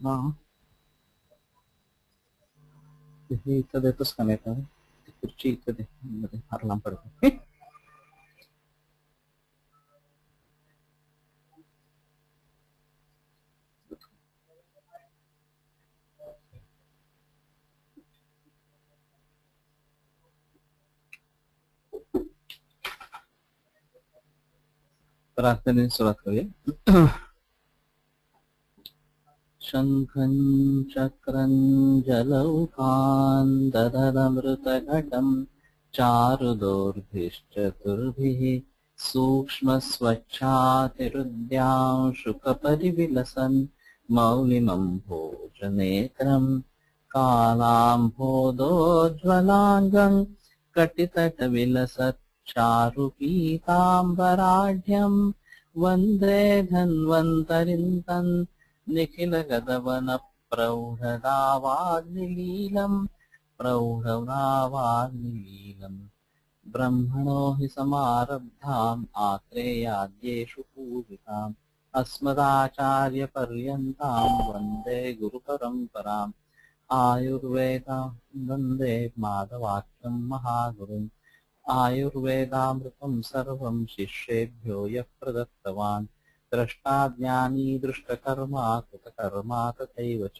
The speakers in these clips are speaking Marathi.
हा हे इथं देतोस का नाही तर ती खुर्ची इथं दे मध्ये फार लांब पडते. प्रार्थनेने सुरुवात करूया. शङ्खं चक्रं जलौकान् ददरमृतघटं चारुदोर्भिश्चतुर्भिः सूक्ष्मस्वच्छातिरुद्यांशुकपरिविलसन् मौलिमं भोजनेत्रं कालाम्भोदोज्ज्वलाङ्गं कटितटविलसत् चारुपीताम्बराढ्यं वन्दे धन्वन्तरिं तन् निखिलगदवनप्रौढदावाग्निलीलम् ब्रह्मणो हि समारब्धाम् आत्रेयाद्येषु पूजिताम् अस्मदाचार्यपर्यन्ताम् वन्दे गुरुपरम्पराम् आयुर्वेदां वन्दे माधवाख्यं महागुरुम् आयुर्वेदामृतं सर्वं शिष्येभ्यो यः प्रदत्तवान् द्रष्टाज्ञानी दृष्टकर्मा कृतकर्मा तथैव च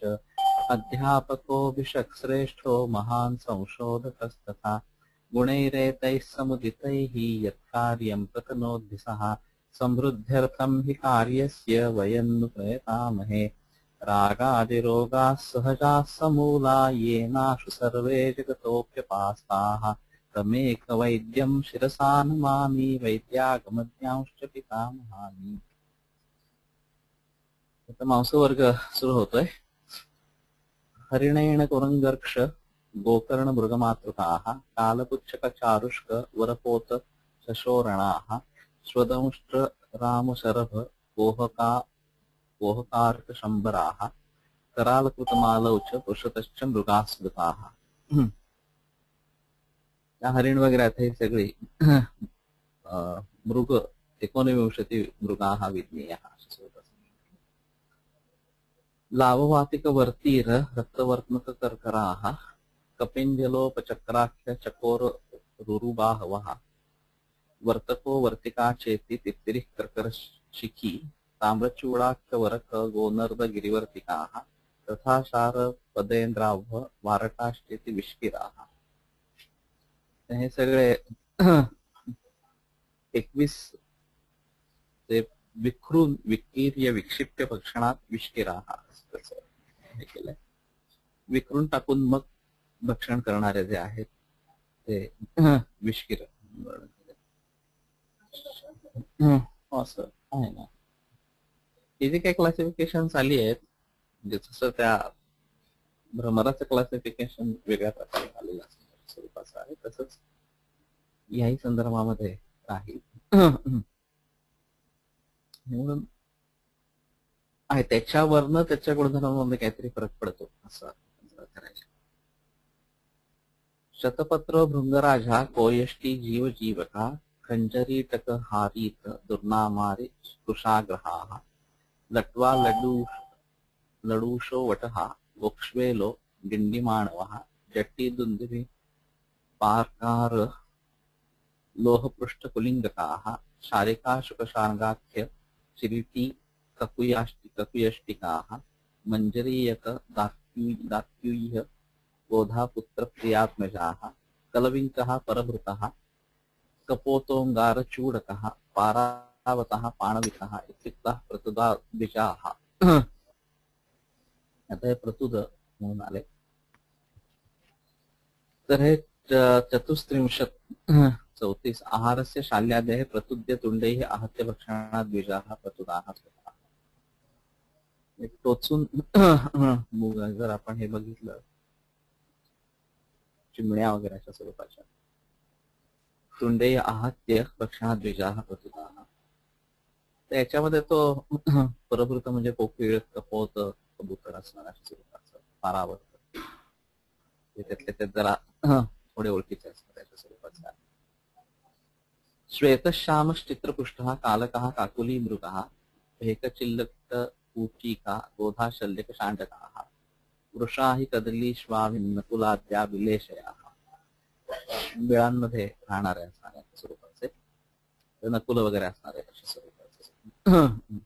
अध्यापको विशक्श्रेष्ठो महान् संशोधकस्तथा गुणैरेतैः समुदितैः यत्कार्यं प्रतनोद्धि सः समृद्ध्यर्थं हि कार्यस्य वयं नु प्रयतामहे रागादिरोगाः सहजाः समूला येनाशु सर्वे जगतोऽप्यपास्ताः तमेकवैद्यं शिरसा नमामि वैद्यागमज्ञांश्च पितामहानि. आता मांसवर्ग सुरू होतोय. हरिणेन कुरंगर्क्ष गोकर्ण मृगमातृकाः कालपुच्छकचारुष्क वरपोत शशोरणाः स्वदंष्ट्र रामशरभ कोहकार्कशंबराः करालकृतमालौ च पुरुषतश्च मृगाः स्मृताः. त्या हरिण वगैरे आहेत हे सगळी मृग 19 मृगाः विज्ञेयाः. लाववातिकवर्तीर रक्तवर्त्मककर्कराः कपिञ्जलोपचक्राख्य चकोर रुरुबाहवः वर्तको वर्तिका चेति तित्तिरिः कर्करशिखी ताम्रचूडाख्यवरक गोनर्दगिरिवर्तिकाः तथा शारपदेन्द्राभ वारटाश्चेति विष्किराः. हे सगळे 21 ते विखरून विकीर्य विक्षिप्य भक्षणात विष्किराः हे केलंय. विखरून टाकून मग भक्षण करणारे जे आहेत ते विष्किर असं आहे ना. हे जे काही क्लासिफिकेशन आली आहेत म्हणजे जसं त्या भ्रमराचं क्लासिफिकेशन वेगळ्या प्रकारे आलेलं स्वरूपाचं आहे तसंच याही संदर्भामध्ये राहील म्हणून आहे. त्याच्यावरनं त्याच्या गुणधर्मामध्ये काहीतरी फरक पडतो असं करायचं. शतपत्र भृंगराजा कोयष्टी जीव जीवका खंजरीटक हारीत दुर्नामारी कृशाग्रहाः लट्वा लडूषो वटः वक्ष्वेलो गिण्डिमाणवः जट्टी दुंदुभि पार्कार लोहपृष्ठकुलिङ्गकाः शारिका शुकशार्ङ्गाख्य शिरिटी ककुयष्टिकाः मञ्जरीयक दात्यूय्य गोधापुत्रप्रियात्मजाः कलविङ्कः परभृतः कपोतोङ्गारचूडकः पारावतः पाणविकः इत्युक्तः प्रतुदाद्विजाः. आता हे प्रतुद म्हणून आले. तर हे 34 आहारस्य शाल्यादेः प्रतुद्य तुंडैः आहत्य भक्षणात् द्विजाः प्रतुदाः. एक टोचून जर आपण हे बघितलं चिमण्या वगैरे अशा स्वरूपाच्या तुंडैः आहत्य भक्षणात् द्विजाः प्रतुदाः. त्याच्यामध्ये तो परभृत म्हणजे कोकिळ कपोत कबूतर असणार अशा स्वरूपाचं पारावत त्यातले ते जरा थोडे ओळखीचे असतात त्याच्या स्वरूपाचा. श्वेतश्यामश्चित्रपुष्टः कालकः काकुली मृगः भेकचिल्लट पूचिका गोधा शल्यक शांडकाः वृषा हि कदली श्वाभिन्नकुलाद्या विलेशयाः. बिळांमध्ये राहणारे असणाऱ्या स्वरूपाचे, नकुल वगैरे असणारे अशा स्वरूपाचे.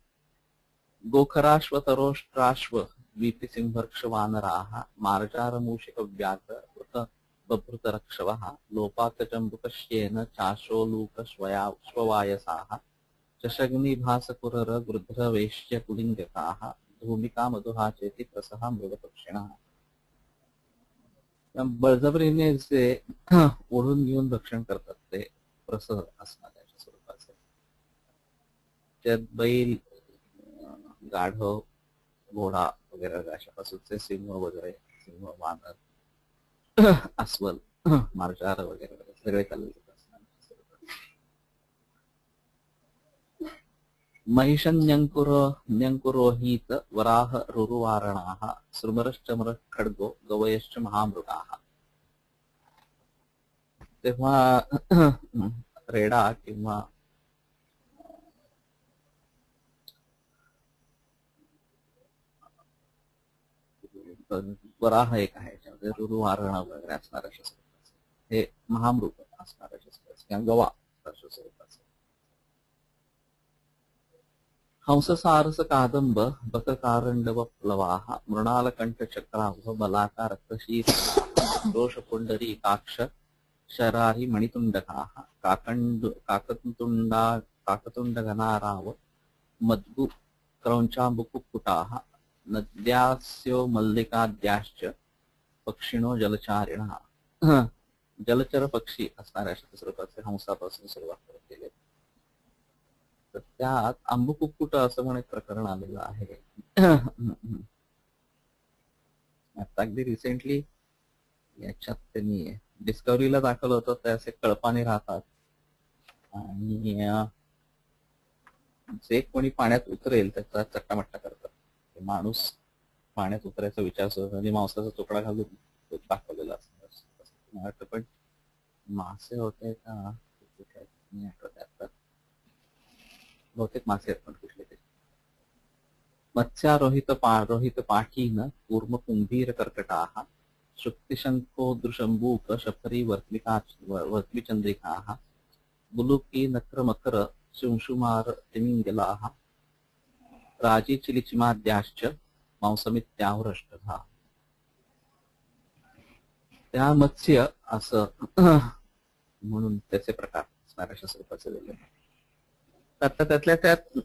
गोखराश्वतरोष्ट्राश्व द्वीपिसिंहर्क्ष वानराः मार्जार मूषिक व्याघ्र वृत बभृतरक्षवः लोपाकचम्बुकश्येन चाशोलूक श्ववायसाः चषग्निभासकुरर गृध्रवेश्य कुलिङ्गकाः धूमिका मधुहा चेति प्रसहा मृगपक्षिणः. बळजबरीने जे ओढून घेऊन भक्षण करतात ते प्रसह असणाऱ्या स्वरूपाचे. त्यात बैल, गाढव, घोडा वगैरे अशापासूनचे सिंह वगैरे, सिंह, वानर, अस्वल, मार्जार वगैरे सगळे चालले महिषन्यंकुरोहीत वराह रुरुवारणाः सृमरश्चमर खड्गो गवयश्च महामृगाः. तेव्हा रेडा किंवा वराह एक आहे, त्यामध्ये रुरुवारण वगैरे असणार अशा स्वरूपाचे, हे महामृग असणार अशा स्वरूपाचे किंवा गवा अशा स्वरूपाचे. हंससारस कादंब बककारंडव प्लवाः मृणालकंठ चक्राभ बलाका रक्तशीर दोषपुंडरी काक्ष शरारी मणितुंडकाः काकतुंडघनाराव मद्गु क्रौंचाम्बुकुक्कुटाः नद्यास्यो मल्लिकाद्याश्च पक्षिणो जलचारिणः. जलचर पक्षी असणाऱ्या अशा स्वरूपाचे हंसापासून सुरुवात करत गेले. तर त्यात आंबुकुक्कुट असं म्हणून एक प्रकरण आलेलं आहे. आता अगदी रिसेंटली याच्यात त्यांनी डिस्कव्हरीला दाखवलं होतं, ते असे कळपाने राहतात आणि जे कोणी पाण्यात उतरेल त्याचा चट्टामट्टा करतात. माणूस पाण्यात उतरायचा विचार सुरू आणि मांसाचा तुकडा घालून दाखवलेला असतो. पण मासे होते का बहुतेक मासे आहेत पण कुठले ते. मत्स्यारोहित पाठीन कूर्म कुंभीर कर्कटाः शुक्तिशंको दृशंबूक शफरी वर्त्मिचंद्रिकाः बुलुकी नक्र मकर शुंशुमार तिमिंगलाः राजी चिलिचिमाद्याश्च मांसमित्याहुरष्टधा. त्या मत्स्य असं म्हणून त्याचे प्रकार असणाऱ्या अशा स्वरूपाचे वेगळे. आता त्यातल्या त्यात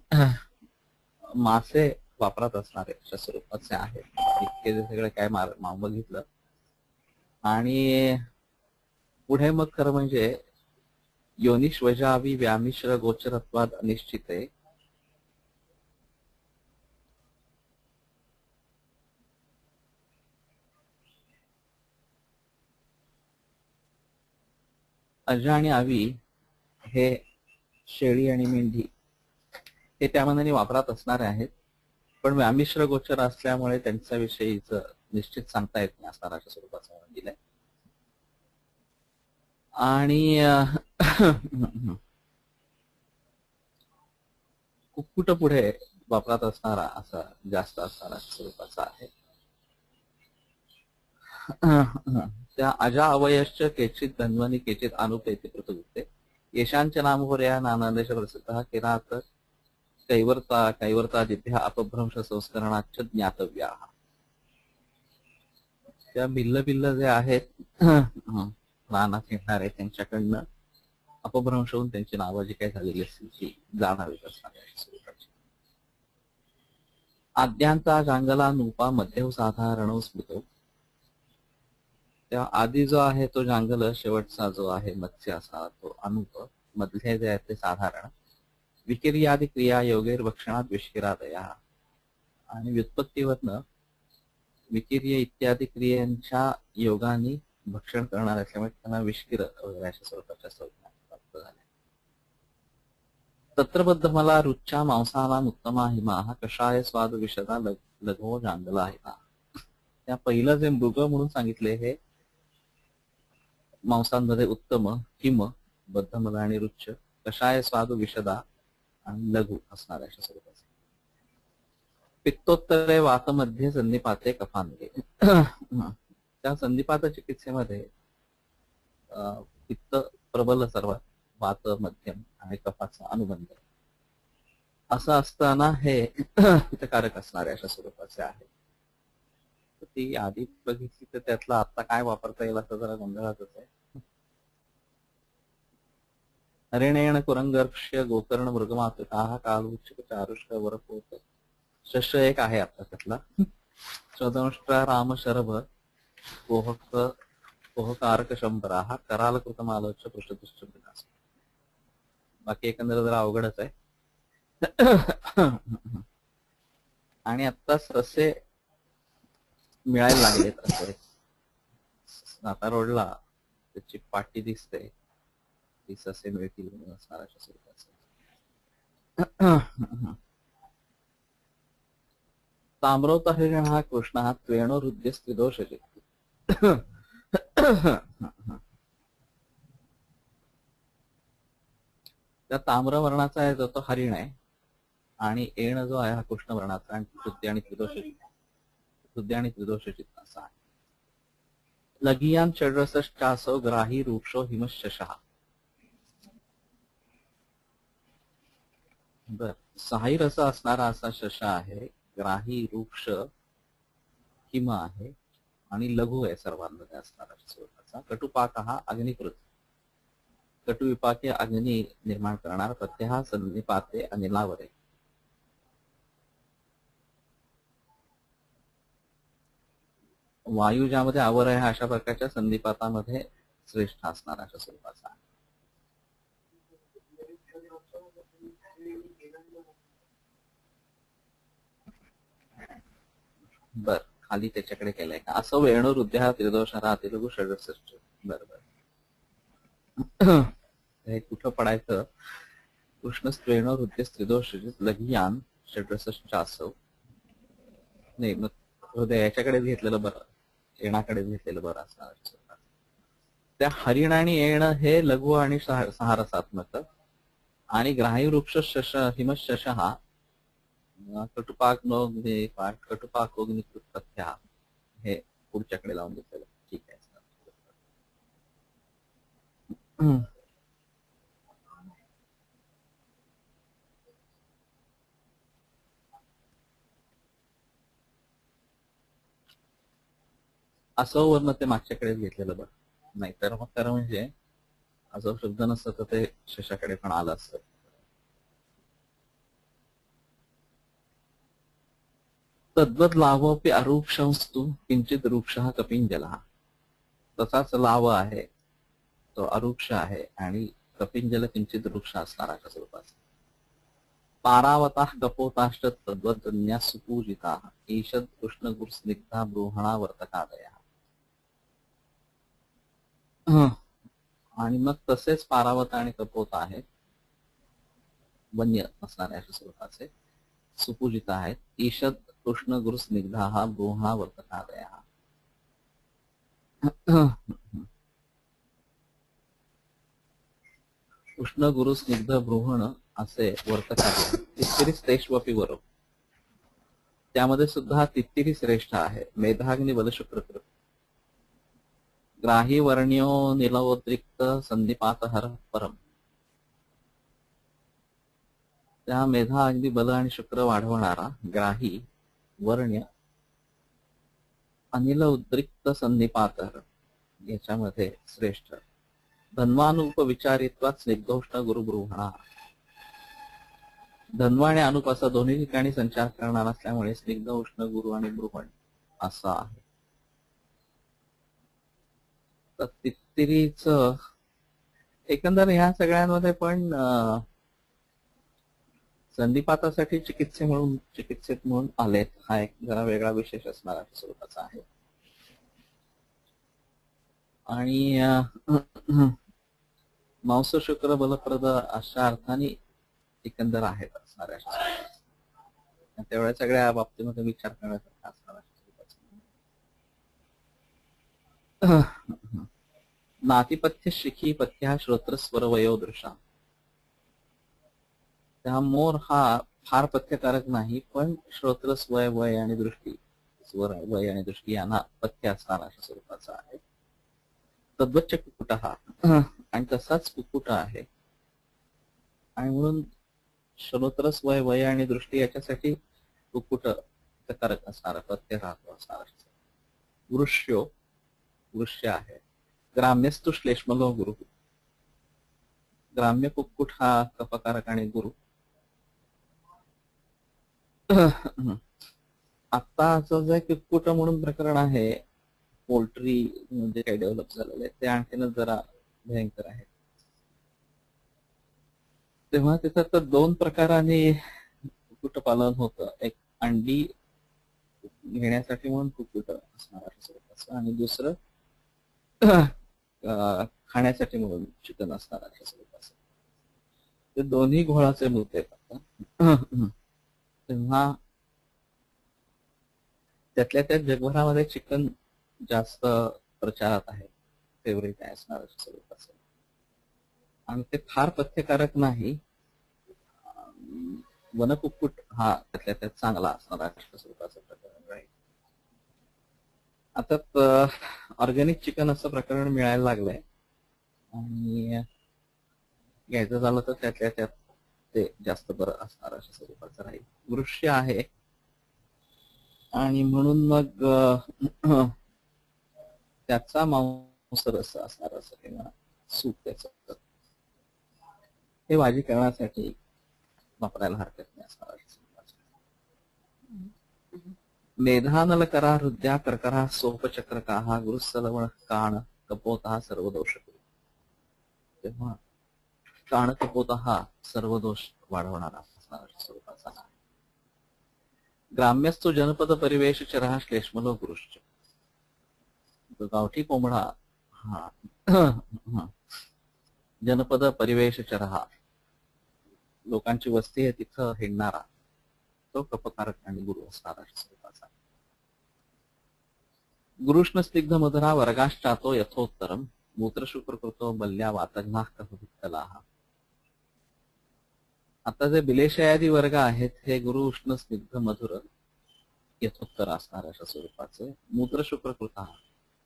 मासे वापरात असणारे अशा स्वरूपाचे आहेत. इतके सगळे काय बघितलं. आणि पुढे मग खरं म्हणजे योनिश्वजावी व्यामिश्र गोचरत्वाद अनिश्चिते अजा आणि आवी हे शेळी आणि मेंढी हे त्या मनाने वापरात असणारे आहेत, पण व्यामिश्र गोचर असल्यामुळे त्यांच्याविषयीच निश्चित सांगता येत नाही असणार अशा स्वरूपाचं म्हणून दिलंय. आणि कुक्कुट पुढे वापरात असणारा असा जास्त असणारा स्वरूपाचा आहे. त्या अजा अवयश्च केचित धन्वनी केचित अनुपेति पृथुगुप्ते येशांच नामहोर्या नानादेश प्रसिद्ध किरात कैवर्तादिभ्य अपभ्रंश संस्करणाच ज्ञातव्या. त्या भिल्ल जे आहेत रानात येणारे त्यांच्याकडनं अपभ्रंश होऊन त्यांची नावं जी काही झालेली असतील ती जाणावीत असणाऱ्या स्वरूपाची. आद्यांचा जांगला नूपा मध्यव साधारण स्मृतो. त्या आधी जो आहे तो जांगल, शेवटचा जो आहे मत्स्य असा तो अनुप, मधले जे आहे ते साधारण. विकिर्यादी क्रिया योगेर भक्षणात विष्किरादया. आणि व्युत्पत्तीवरनं विकिर्य इत्यादी क्रियांच्या योगाने भक्षण करणार असल्यामुळे त्यांना विष्किर वगैरे अशा स्वरूपाच्या संज्ञा प्राप्त झाल्या. तत्रबद्ध मला रुच्चा मांसाला उत्तमा हिमा कषाय स्वाद विषदा लघो जांगला हिमा. त्या पहिलं जे मृग म्हणून सांगितले हे मांसांमध्ये उत्तम, हिम, बद्धमला आणि रुच्च, कषाय स्वाद विषदा आणि लघु असणाऱ्या अशा स्वरूपाचे. पित्तोत्तरे वातमध्ये संधिपाते कफांगे. त्या संधिपात चिकित्सेमध्ये पित्त प्रबल सर्वात, वात मध्यम आणि कफाचा अनुबंध असं असताना हे हितकारक असणारे अशा स्वरूपाचे आहे. ती आधी बघितली तर त्यातला आता काय वापरता येईल असं जरा गोंधळातच आहे. हरिणेण कुरंगर्क्ष्य गोकर्ण मृगमातुकाः कालूच्छिक चारुष्क वरपोत. शश एक आहे आपला त्यातला. स्वदंष्ट्रा राम शरभ पोहकारक शंभराः करालकृतमालोच्य पृष्ठदुश्च विनाश. बाकी एकंदर जरा अवघडच आहे. आणि आता ससे मिळायला लागले. असे सातारा रोडला त्याची पाटी दिसते, ती ससे मिळतील म्हणून असणार अशा स्वरूपाचे. ताम्रोत हरिण हा कृष्ण हा त्वेणोरुद्य स्त्रिदोष. त्या ताम्र वर्णाचा आहे जो तो हरिण आहे, आणि एण जो आहे हा कृष्ण वर्णाचा आणि शुद्ध आणि त्रिदोष चित्ताचा आहे. लघियान षड्रसश्चासो ग्राही रूक्षो हिमशशः. बर, सहाही रस असणारा असा शश आहे, ग्राही रूक्ष हिम आहे आणि लघु आहे सर्वांमध्ये असणारा स्वरूपाचा. कटुपाक हा अग्निकृत, कटुविपाके अग्नी निर्माण करणार. प्रत्यहा संधिपाते अनिलावरे. वायू ज्यामध्ये आवर आहे अशा प्रकारच्या संधिपातामध्ये श्रेष्ठ असणार अशा स्वरूपाचा आहे. बर, खाली त्याच्याकडे केलंय का? असं वेणू हृदय त्रिदोषारा अतिलघु षड्रसष्ट. बरोबर. हे कुठं पडायचं? कृष्णस्त्वेण हृदय त्रिदोष लघियान षड्रसश्चासव. नाही, मग हृदय याच्याकडे घेतलेलं बरं, एणाकडे घेतलेलं बरं असणार. त्या हरिण आणि एण हे लघु आणि सहारसात्मक, आणि ग्राही वृक्ष शश हिमशश हा कटुपाकोग्निकृत प्रत्या हे पुढच्याकडे लावून घेतलेलं. ठीक आहे. असं वर्ण ते मागच्याकडेच घेतलेलं बरं. नाहीतर मग तर म्हणजे असं शब्द नसतं तर ते शशाकडे पण आलं असतं. तद्वत लाभोपी अरूक्षंस्तु किंचित वृक्ष कपिंजला. तसाच लाभ आहे, तो अरूक्ष आहे, आणि कपिंजल किंचित वृक्ष असणार अशा स्वरूपाचा. पारावता कपोताश्च तद्वन्या सुपूजिता ईषद कृष्णगुरुस्निग्धा ब्रूहणा वर्तकादया. आणि मग तसेच पारावत आणि कपोत आहेत, वन्य असणाऱ्या अशा स्वरूपाचे, सुपूजित आहेत. ईषद कृष्ण गुरु स्निग्धा हा ब्रूहणा वर्तकादया. कृष्ण गुरु स्निग्ध ब्रूहण असे वर्तकादय. तित्तिरी श्रेष्ठवपी वरो. त्यामध्ये सुद्धा तित्तिरी श्रेष्ठ आहे. मेधाग्नी बल शुक्रकृत. ग्राही वर्ण्यो निलवोद्रिक्त संधिपात हर परम. त्या मेधा अग्नी बल आणि शुक्र वाढवणारा ग्राही वर्ण्य अनिल उद्रिक्त संधिपातर याच्यामध्ये श्रेष्ठ. धन्वानुप विचारित्वात स्निग्धोष्ण गुरुब्रूहणा. धन्वा आणि अनुप असा दोन्ही ठिकाणी संचार करणार असल्यामुळे स्निग्ध उष्ण गुरु आणि ब्रूहण असा आहे. तर तित्तिरीच एकंदर ह्या सगळ्यांमध्ये पण संधिपातासाठी चिकित्सेत म्हणून आलेत. हा एक जरा वेगळा विशेष असणारा स्वरूपाचा आहे. आणि मांस शुक्र बलप्रद अशा अर्थाने एकंदर आहेत असणाऱ्या. तेवढ्या सगळ्या बाबतीमध्ये विचार करण्यासारखा असणारा स्वरूपाचा. नातिपथ्य शिखी पथ्य श्रोत्र स्वर वयो दृशा. त्या मोर हा फार पथ्यकारक नाही, पण श्रोत्र स्वय वय आणि दृष्टी, स्वर वय आणि दृष्टी यांना पथ्य असणारा अशा स्वरूपाचा आहे. तद्वच्च कुक्कुट हा आणि तसाच कुक्कुट आहे. आणि म्हणून श्रोत्र स्वय वय आणि दृष्टी याच्यासाठी कुक्कुट कारक असणारा पथ्य राहतो असणारा. वृष्यो वृष्य आहे. ग्राम्यस्तु श्लेष्मलो गुरु. ग्राम्य कुक्कुट हा कफकारक आणि गुरु. आत्ताचं जे कुक्कुट म्हणून प्रकरण आहे पोल्ट्री म्हणजे काही डेव्हलप झालेलं आहे ते आणखीनच जरा भयंकर आहे. तेव्हा तिथं तर दोन प्रकाराने कुक्कुटपालन होतं. एक अंडी घेण्यासाठी म्हणून कुक्कुट असणार स्वरूपाचं आणि दुसरं खाण्यासाठी म्हणून चिकन असणार अशा स्वरूपाचं. ते दोन्ही घोळाचे मूत येतात. तेव्हा त्यातल्या त्या जगभरामध्ये चिकन जास्त प्रचारात आहे, फेवरेट आहे असणार अशा स्वरूपाचं. आणि ते फार पथ्यकारक नाही. वनकुक्कुट हा त्यातल्या त्यात चांगला असणारा अशा स्वरूपाचं प्रकरण राहील. आता ऑर्गॅनिक चिकन असं प्रकरण मिळायला लागलंय आणि घ्यायचं झालं तर त्यातल्या त्यात ते जास्त बरं असणार अशा स्वरूपाचं राहील. वृक्ष आहे आणि म्हणून मग त्याचा मांसरस असणार असं किंवा सूप त्याचं हे भाजी करण्यासाठी वापरायला हरकत नाही असणार. मेधानल करा हृदया कर्करा सोपचक्रका गुरुसलवण काण कपोता सर्व दोष. तेव्हा काण कपोता हा सर्व दोष वाढवणारा असणार स्वरूपाचा. ग्राम्यस्तु जनपद परिवेश चरहा श्लेष्मलो गुरुश्च. गावठी कोंबडा हा जनपद परिवेश चरहा लोकांची वस्ती आहे तिथं हिंडणारा तो कपकारक आणि गुरु असणारा स्वरूपाचा. गुरुष्ण स्निग्ध मधुरा वर्गाश्चातो यथोत्तरम मूत्रशुक्र कृतो बल्या वातघ्ना कफवित्तलाः. आता जे बिलेशयादी वर्ग आहेत हे गुरु उष्ण स्निग्ध मधुर यथोत्तर असणार अशा स्वरूपाचे. मूत्रशुक्र कृता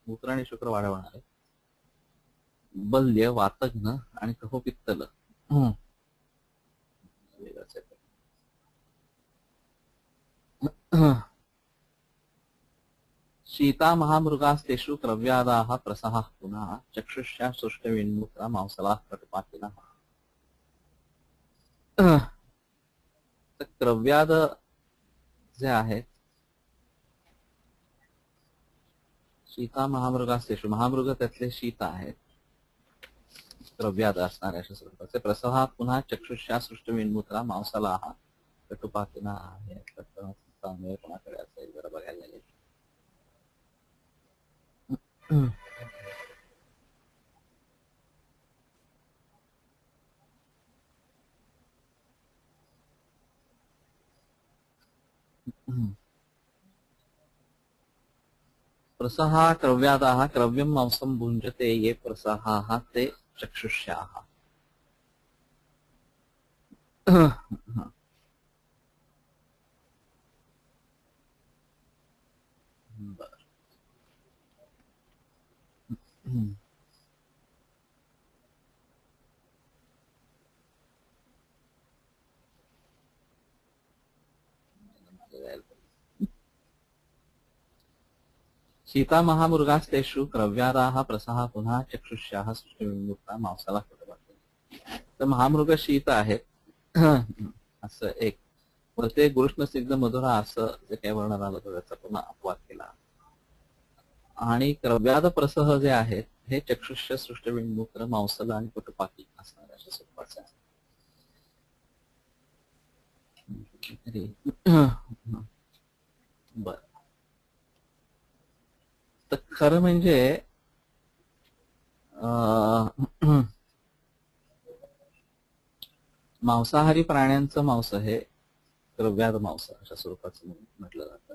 मूत्र आणि शुक्र वाढवणारे, बल्य वातघ्न आणि कफपित्तल शीता महामृगास्तेषु क्रव्यादाः प्रसहाः पुनः चक्षुष्या सृष्टविन्मुत्रा मांसलाः कटुपातिनः. क्रव्याद जे आहेत शीता महामृगास्तेषु महामृग त्यातले शीता आहेत क्रव्याद असणारे अशा स्वरूपाचे. प्रसहाः पुन्हा चक्षुष्या सृष्टविन्मुत्रा मांसलाः कटुपातिनः आहे. कोणाकडे असेल जरा बघायला लागेल. प्रसहा क्रव्यादाः क्रव्यं मांसं भुञ्जते ये प्रसहाः ते चक्षुष्याः. शीता महामृगास्तेषु क्रव्यादाः प्रसहा पुन्हा चक्षुष्याः सृष्टविन्मुक्ता मांसाला कटुपातिनः. तर महामृग शीत आहेत असं एक ते गुरुष्ण स्निग्ध मधुरा असं जे काही वर्णन आलं तर त्याचा पुन्हा अपवाद केला. आणि क्रव्याद प्रसह जे आहेत हे चक्षुष्य सृष्टविन्मुक्त मांसल आणि कटुपाती असणार अशा स्वरूपाचे. बर तर खरं म्हणजे मांसाहारी प्राण्यांचं मांस हे क्रव्याद मांस अशा स्वरूपाचं म्हटलं जातं.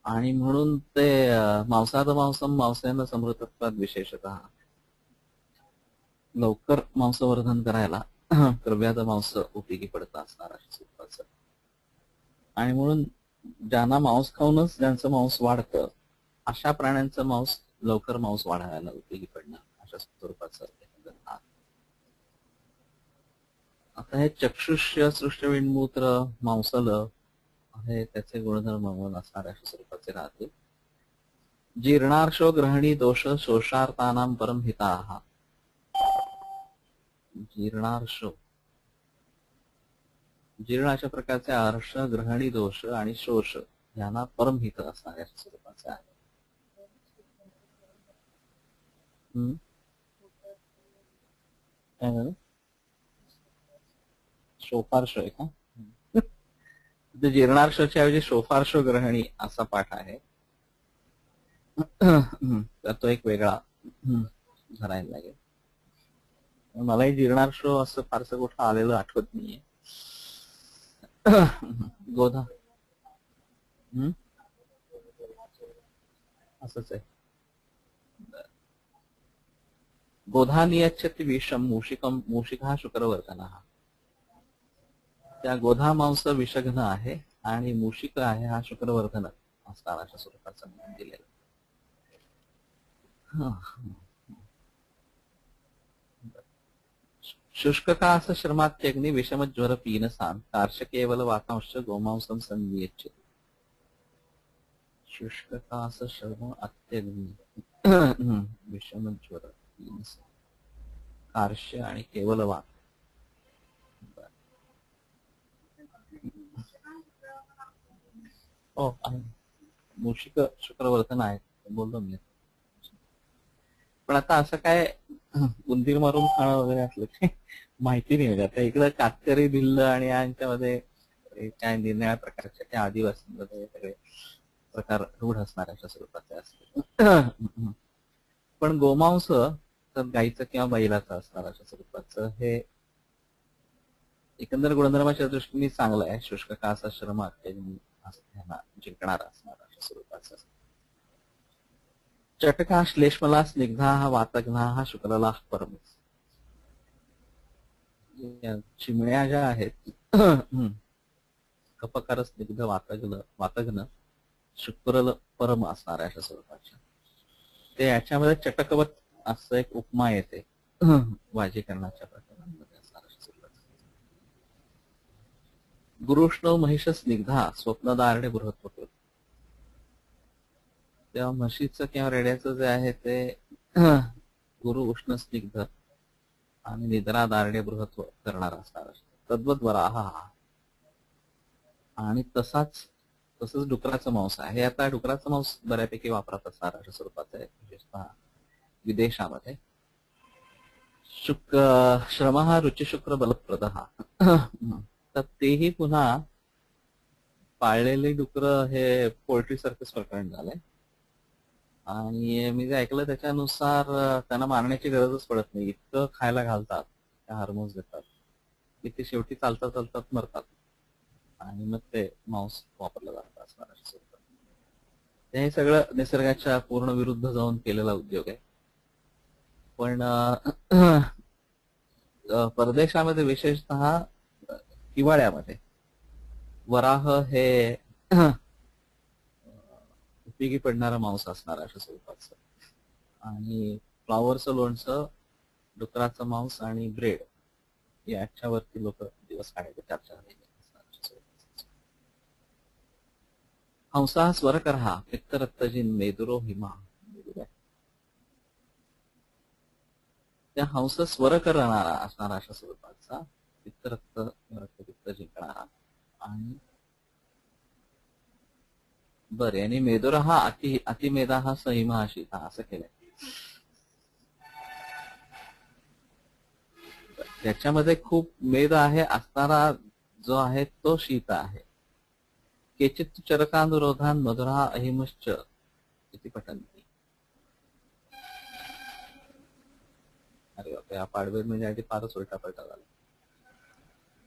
आणि म्हणून ते मांसाद मांसम मांसेन समृद्धत्वात विशेषतः लवकर मांसवर्धन करायला द्रव्याचं मांस उपयोगी पडतं असणार अशा स्वरूपाचं. आणि म्हणून ज्यांना मांस खाऊनच ज्यांचं मांस वाढतं अशा प्राण्यांचं मांस लवकर मांस वाढायला उपयोगी पडणार अशा स्वरूपाचं. आता हे चक्षुष्य सृष्टविणमूत्र मांसल हे त्याचे गुणधर्म म्हणून असणाऱ्या अशा स्वरूपाचे राहते. जीर्णार्शो ग्रहणी दोष शोषार्थानां परम हिताः. जीर्णार्शो जीर्ण अशा प्रकारचे अर्श ग्रहणी दोष आणि शोष यांना परमहित असणाऱ्या स्वरूपाचे आहे. शोफार्श आहे का? जीर्णार्शच्या ऐवजी शोफार्श ग्रहणी असा पाठ आहे. तर तो एक वेगळा धरायला लागेल. मलाही जीर्णार्श असं फारसं कुठं आलेलं आठवत नाहीये. गोधा असंच आहे. गोधा नियच्छति विषम मूषिकम मूषिका शुक्रवर्धन. त्या गोधा मांस विषघ्न आहे आणि मूषिक आहे हा शुक्रवर्धन असणार अशा स्वरूपाचा दिलेला. शुष्कता असं श्रमात्यग्नी विषमज्वर पीनसान कार्श केवल वातांश गोमांसम संनियच्छति. शुष्कता असं श्रम अत्यग्नी विषमज्वर पीनसान कार्श्य आणि केवल वात. हो आहे. मूषिक शुक्रवर्धन आहे बोललो मी. पण आता असं काय उंदीर मारून खाणं वगैरे असलं काही माहिती नाही. म्हणजे आता इकडं कातकरी भिल्ल आणि यांच्यामध्ये काय निरनिळ्या प्रकारचे त्या आदिवासींमध्ये सगळे प्रकार रूढ असणाऱ्या अशा स्वरूपाचे असते. पण गोमांस तर गाईचं किंवा बैलाचं असणार अशा स्वरूपाचं हे एकंदर गुणधर्माच्या दृष्टीने चांगलं आहे. शुष्क कासा श्रम जिंकणारा असणार अशा स्वरूपाचं. चटका श्लेष्मला स्निग्धा वातघ्ना शुक्रला परम. चिमण्या ज्या आहेत कपकार स्निग्ध वातघ्न शुक्रल परम असणार अशा स्वरूपाच्या. ते याच्यामध्ये चटकवत असं एक उपमा येते वाजीकरणाच्या प्रकारांमध्ये असणार अशा स्वरूपाचं. गुरुष्णव महिष स्निग्धा स्वप्नदारणे बृहत्व. तेव्हा म्हशीचं किंवा रेड्याचं जे आहे ते गुरु उष्ण स्निग्ध आणि निद्रा दारणे बृहत्व करणार असणार. तद्वत वराह. आणि तसंच डुकराचं मांस आहे. आता डुकराचं मांस बऱ्यापैकी वापरात असणार अशा स्वरूपाचं आहे विशेषतः विदेशामध्ये. श्रम हा रुचिशुक्र बलप्रद. तर तेही पुन्हा पाळलेले डुकर हे पोल्ट्री सारखंच प्रकरण झालंय. आणि मी जे ऐकलं त्याच्यानुसार त्यांना मारण्याची गरजच पडत नाही. इतकं खायला घालतात, त्या हार्मोन्स देतात की ते शेवटी चालता चालतात मरतात आणि मग ते मांस वापरलं जातं असणार अशा स्वरूपात. हे सगळं निसर्गाच्या पूर्ण विरुद्ध जाऊन केलेला उद्योग आहे. पण परदेशामध्ये विशेषतः हिवाळ्यामध्ये वराह हे उपयोगी पडणारा मांस असणार अशा स्वरूपाचं. आणि फ्लावरचं लोणचं, डुकराचं मांस आणि ब्रेड याच्यावरती लोक दिवस काढायचे चर्चा झालेली. हंसा स्वरकरहा पित्तरत्तजिन मेदुरो हिमा. त्या हंस स्वर करणारा असणारा अशा स्वरूपाचा पित्तरत्त पित्त जिंकणारा. आणि बरे आणि मेदुरा हा अतिमेधा हा सहिमा हा शीता असं केलंय. त्याच्यामध्ये खूप मेद आहे असणारा जो आहे तो शीत आहे. केचित चरकानुरोधान मधुरा अहिमश्च इति पठन्ति. अरे बापरे, हा पाडवेर म्हणजे आधी फारच उलटा पलटा झाला.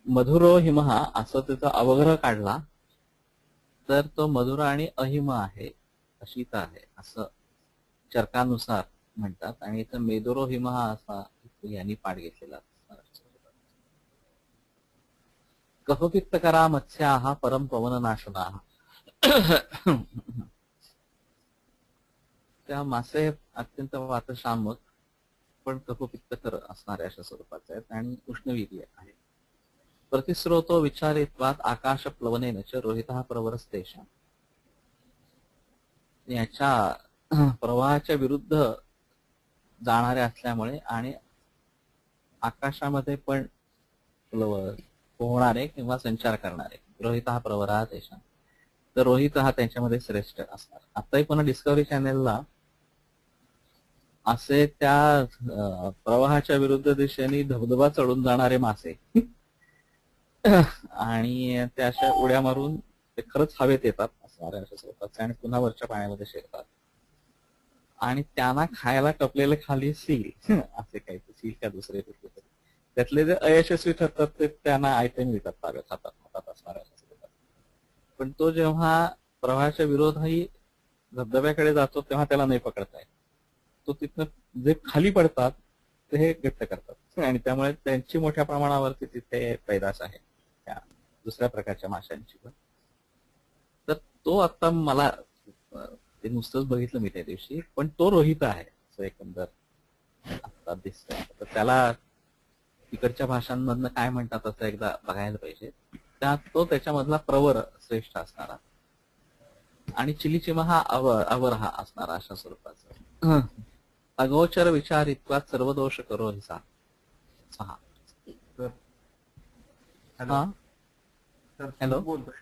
मधुरो हिमहा असं त्याचा अवग्रह काढला तर तो मधुर आणि अहिम आहे, अशीत आहे असं चरकानुसार म्हणतात. आणि इथं मेदुरो हिमहा असा यांनी पाठ घेतलेला. कफपित्तकरा मत्स्याः परम पवननाशनाः. त्या मासे अत्यंत वातशामक पण कफपित्तकर असणारे अशा स्वरूपाचे आहेत आणि उष्णवीर्य आहे. प्रतिस्रोतो विचारित्वात आकाश प्लवनेन च रोहितः प्रवरस्तेषां. याच्या प्रवाहाच्या विरुद्ध जाणारे असल्यामुळे आणि आकाशामध्ये पण पोहणारे किंवा संचार करणारे रोहित हा प्रवरा देशा. तर रोहित हा त्यांच्यामध्ये श्रेष्ठ असणार. आताही पुन्हा डिस्कव्हरी चॅनेलला असे त्या प्रवाहाच्या विरुद्ध दिशेने धबधबा चढून जाणारे मासे आणि त्या अशा उड्या मारून ते खरंच हवेत येतात असणारे अशा स्वरूपाचे आणि पुन्हा वरच्या पाण्यामध्ये शिरतात. आणि त्यांना खायला टपलेले खाली सील असे काही सील का दुसरे कुठले त्यातले जे अयशस्वी ठरतात ते त्यांना आयटम विकत ताब्यात हातात असणाऱ्या. पण तो जेव्हा प्रवाहाच्या विरोधाही धबधब्याकडे जातो तेव्हा त्याला नाही पकडता येत. तो तिथनं जे खाली पडतात ते हे घट्ट करतात आणि त्यामुळे त्यांची मोठ्या प्रमाणावरती तिथे पैदास आहे त्या दुसऱ्या प्रकारच्या माशांची पण. तर तो आता मला ते नुसतंच बघितलं मी त्या दिवशी, पण तो रोहित आहे असं एकंदर आता दिसतंय. तर त्याला तिकडच्या भाषांमधनं काय म्हणतात असं एकदा बघायला पाहिजे. त्यात तो त्याच्यामधला प्रवर श्रेष्ठ असणारा आणि चिलिचिमा हा अवर हा असणारा अशा स्वरूपाचा. अगोचर विचारित्वात सर्व दोष करो हिसा. हॅलो बोलतोय.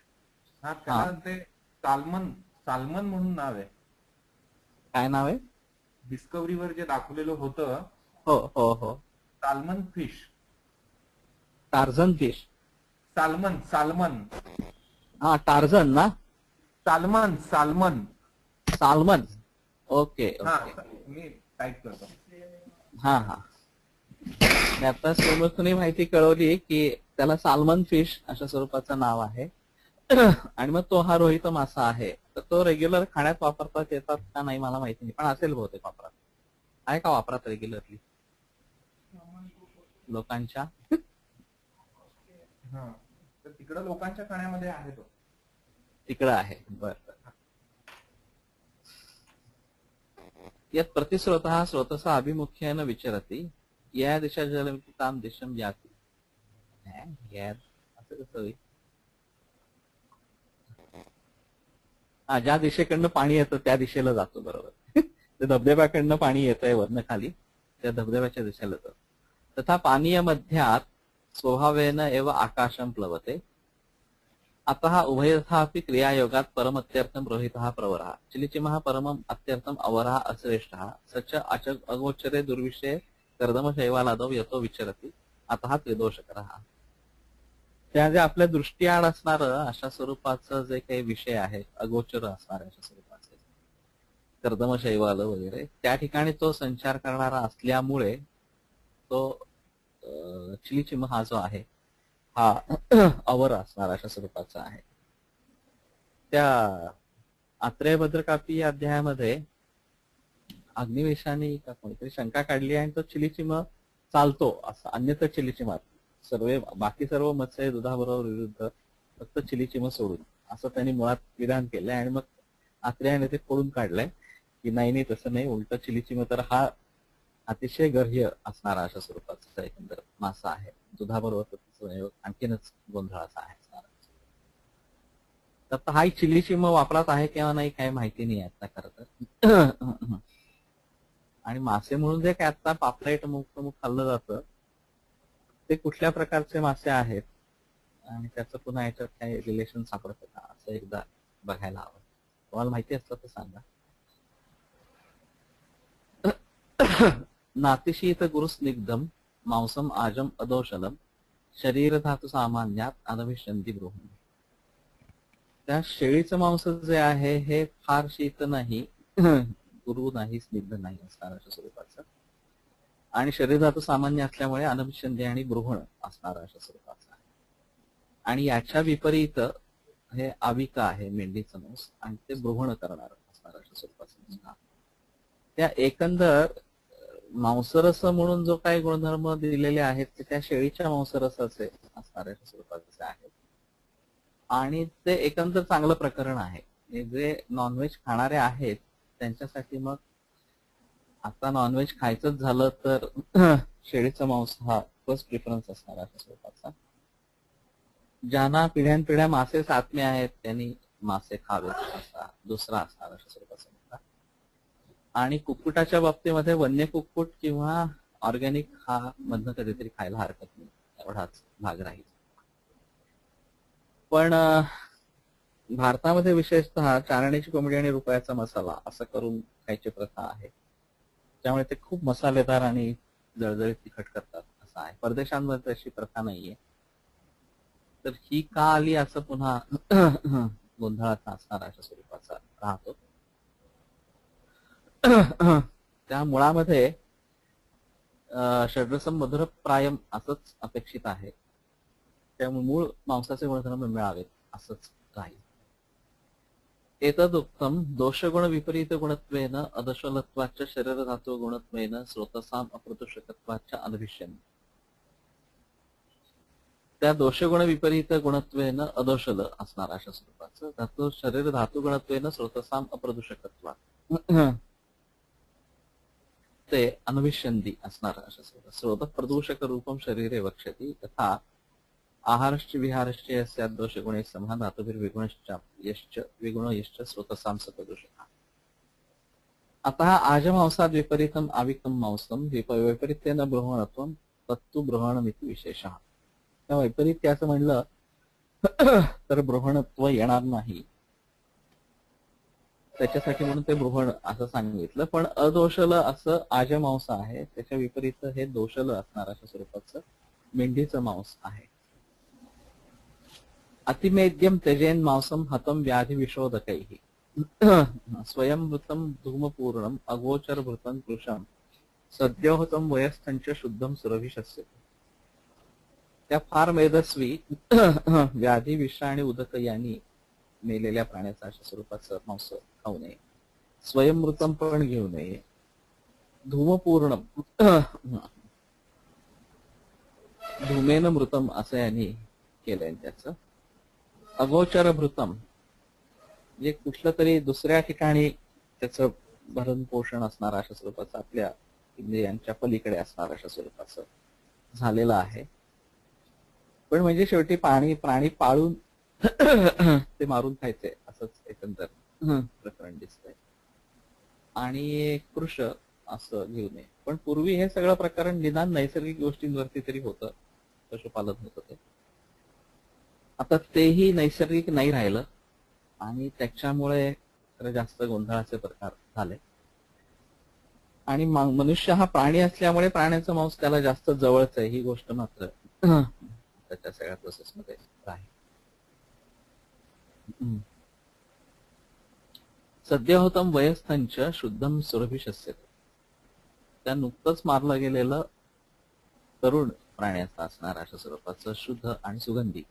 हा त्याला ते साल्मन म्हणून नाव आहे. काय नाव आहे? डिस्कव्हरीवर जे दाखवलेलं होतं. हो हो हो, salmon fish. Tarzan fish. Salmon. हा टार्झन ना. साल्मन. ओके ओके, मी टाईप करतो. हा हा. आता सोमतून माहिती कळवली की त्याला साल्मन फिश अशा स्वरूपाचं नाव आहे. आणि मग तो हा रोहित मासा आहे. तर तो रेग्युलर खाण्यात वापरतात येतात का नाही मला माहिती नाही, पण असेल बहुतेक वापरात. आहे का वापरात रेग्युलरली लोकांच्या? तर तिकडं लोकांच्या खाण्यामध्ये आहे तो. तिकडं आहे. बरं. यात प्रतिस्रोतः स्रोतसा अभिमुख्यान विचरती या दिशा जलमिताम दिशम याती. असं कसं होईल? हा, ज्या दिशेकडनं पाणी येतं त्या दिशेला जातो. बरोबर. ते धबधब्याकडनं पाणी येतंय वरनं खाली, त्या धबधब्याच्या दिशेला जातो. तथा पानीय मध्यात स्वभावेन एव आकाशम प्लवते. अतः उभयथापि क्रियायोगात परमत्यर्थम रोहितः प्रवरः चिलिचिमः परमम अत्यर्थम अवरः अश्रेष्ठः सच अगोचरे दुर्विषये कर्दमशैवालादौ यतो विचरती अतः त्रिदोषकरः. त्या जे आपल्या दृष्टीआड असणार अशा स्वरूपाचं जे काही विषय आहे, अगोचर असणार अशा स्वरूपाचे कर्दम शैवाल वगैरे, त्या ठिकाणी तो संचार करणारा असल्यामुळे तो चिलिचिम हा जो आहे हा अवर असणार अशा स्वरूपाचा आहे. त्या आत्रेय भद्रकापी या अध्यायामध्ये अग्निवेशाने का कोणीतरी शंका काढली आणि तो चिलिचिम चालतो असं, अन्यथा चिलिचिमात बाकी सर्व मत्स्य दुधाबरोबर विरुद्ध फक्त चिलिचिम सोडून असं त्यांनी मुळात विधान केलंय. आणि मग आत्रेयाने ते खोडून काढलंय की नाही तसं नाही, उलट चिलिचिम तर हा अतिशय गर्ह्य असणारा अशा स्वरूपाचा एकंदर मासा आहे. दुधाबरोबर आणखीनच गोंधळाचा आहे. तर हा चिलिचिम वापरात आहे किंवा नाही काही माहिती नाही आता खरं तर. आणि मासे म्हणून जे काय आता पापलेट मुख खाल्लं जातं ते कुठल्या प्रकारचे मासे आहेत आणि त्याचं पुन्हा याच्यात काही रिलेशन सापडतं का असं एकदा बघायला हवं. तुम्हाला माहिती असतं तर सांगा. नातिशीत गुरुस्निग्धम मांसम आजम अदोषलम शरीर धातू सामान्यात अनभिषंती गृह. त्या शेळीचं मांस जे आहे हे फार शीत नाही, गुरु नाही, स्निग्ध नाही असणार अशा स्वरूपाचं, आणि शरीर धातू सामान्य असल्यामुळे अनभिषंधी आणि गृहण असणार अशा स्वरूपाचं आहे. आणि याच्या विपरीत हे आविका आहे, मेंढीचं मांस, आणि ते गृहण करणार असणार अशा स्वरूपाचं. त्या एकंदर मांसरस म्हणून जो काही गुणधर्म दिलेले आहेत ते त्या शेळीच्या मांसरसाचे असणाऱ्या स्वरूपाचे आहेत. आणि ते एकंदर चांगलं प्रकरण आहे. जे नॉनव्हेज खाणारे आहेत त्यांच्यासाठी मग आता नॉनव्हेज खायचंच झालं तर शेळीचं मांस हा फर्स्ट प्रिफरन्स असणार अशा स्वरूपाचा. ज्यांना पिढ्यानपिढ्या मासे सातमे आहेत त्यांनी मासे खावेत असा दुसरा असणार अशा स्वरूपाचा मुद्दा. आणि कुक्कुटाच्या बाबतीमध्ये वन्य कुक्कुट किंवा ऑर्गॅनिक हा मधनं कधीतरी खायला हरकत नाही, एवढाच भाग राहील. पण भारतामध्ये विशेषतः चारण्याची कोंबडी आणि रुपयाचा मसाला असं करून खायची प्रथा आहे. त्यामुळे ते खूप मसालेदार आणि जळजळीत तिखट करतात असं आहे. परदेशांमध्ये तशी प्रथा नाहीये. तर ही का आली असं पुन्हा गोंधळाचा असणार अशा स्वरूपाचा राहतो. त्या मुळामध्ये षड्रसम मधुर प्रायम असंच अपेक्षित आहे. त्यामुळे मूळ मांसाचे गुणधर्म मिळावेत असंच राहील. एतदुक्तम दोषगुण विपरीत गुणत्वेन अदशलत्वाच्या शरीर धातू गुणत्वेन स्रोतसाम अप्रदूषकत्वाच्या अनभिष्यन. त्या दोषगुण विपरीत गुणत्वेन अदोषल असणार अशा स्वरूपाचं धातू शरीर धातू गुणत्वेन स्रोतसाम अप्रदूषकत्वा ते अनविष्यंदी असणार अशा स्वरूपात. स्रोत प्रदूषक रूपम शरीरे वक्षति तथा आहारश्च विहारश्च यस्यात् दोषगुणे समः धातुभिर्विगुणश्च यश्च विगुणो यश्च स्रोतसाम सप्रदूषकः. अतः आजमांसाद् विपरीतम आविक्तम मांसम वैपरीत्येन बृहणत्वम तत्तु बृहणमिति विशेषः. त्या वैपरीत्याचं म्हणलं तर बृहणत्व येणार नाही, त्याच्यासाठी म्हणून ते बृहण असं सांगितलं. पण अदोषल असं आजमांस आहे, त्याच्या विपरीत हे दोषल असणार अशा स्वरूपाचं मेंढीचं मांस आहे. अतिमेद्यम त्यजेन मांसम हतम व्याधी विशोधकैः स्वयंमृतम धूमपूर्णम अगोचर भृतं कृशम सद्योहतम वयस्थंच शुद्धम सुरभिषस्य. त्या फार मेदस्वी व्याधी विषा आणि उदक यांनी मेलेल्या प्राण्याचं अशा स्वरूपाचं मांस खाऊ नये. स्वयंमृतम पण घेऊ नये. धूमपूर्णम धूमेन मृतम असं यांनी केलंय त्याचं. अगोचर भृतम जे कुठलं तरी दुसऱ्या ठिकाणी त्याचं भरण पोषण असणार अशा स्वरूपाचं आपल्या इंद्रियांच्या पलीकडे असणार अशा स्वरूपाचं झालेलं आहे. पण म्हणजे शेवटी प्राणी पाळून ते मारून खायचे असंच एकंदर प्रकरण दिसतंय. आणि कृश असं घेऊ नये. पण पूर्वी हे सगळं प्रकरण निदान नैसर्गिक गोष्टींवरती तरी होतं, पशुपालन होतं ते. आता तेही नैसर्गिक नाही राहिलं आणि त्याच्यामुळे जास्त गोंधळाचे प्रकार झाले. आणि मनुष्य हा प्राणी असल्यामुळे प्राण्याचं मांस त्याला जास्त जवळच आहे, ही गोष्ट मात्र त्याच्या सगळ्या प्रोसेसमध्ये आहे. सद्यहोतम वयस्थंच शुद्धम सुरभिषस्य. त्या नुकतंच मारलं गेलेलं तरुण प्राण्याचं असणार अशा स्वरूपाचं शुद्ध आणि सुगंधी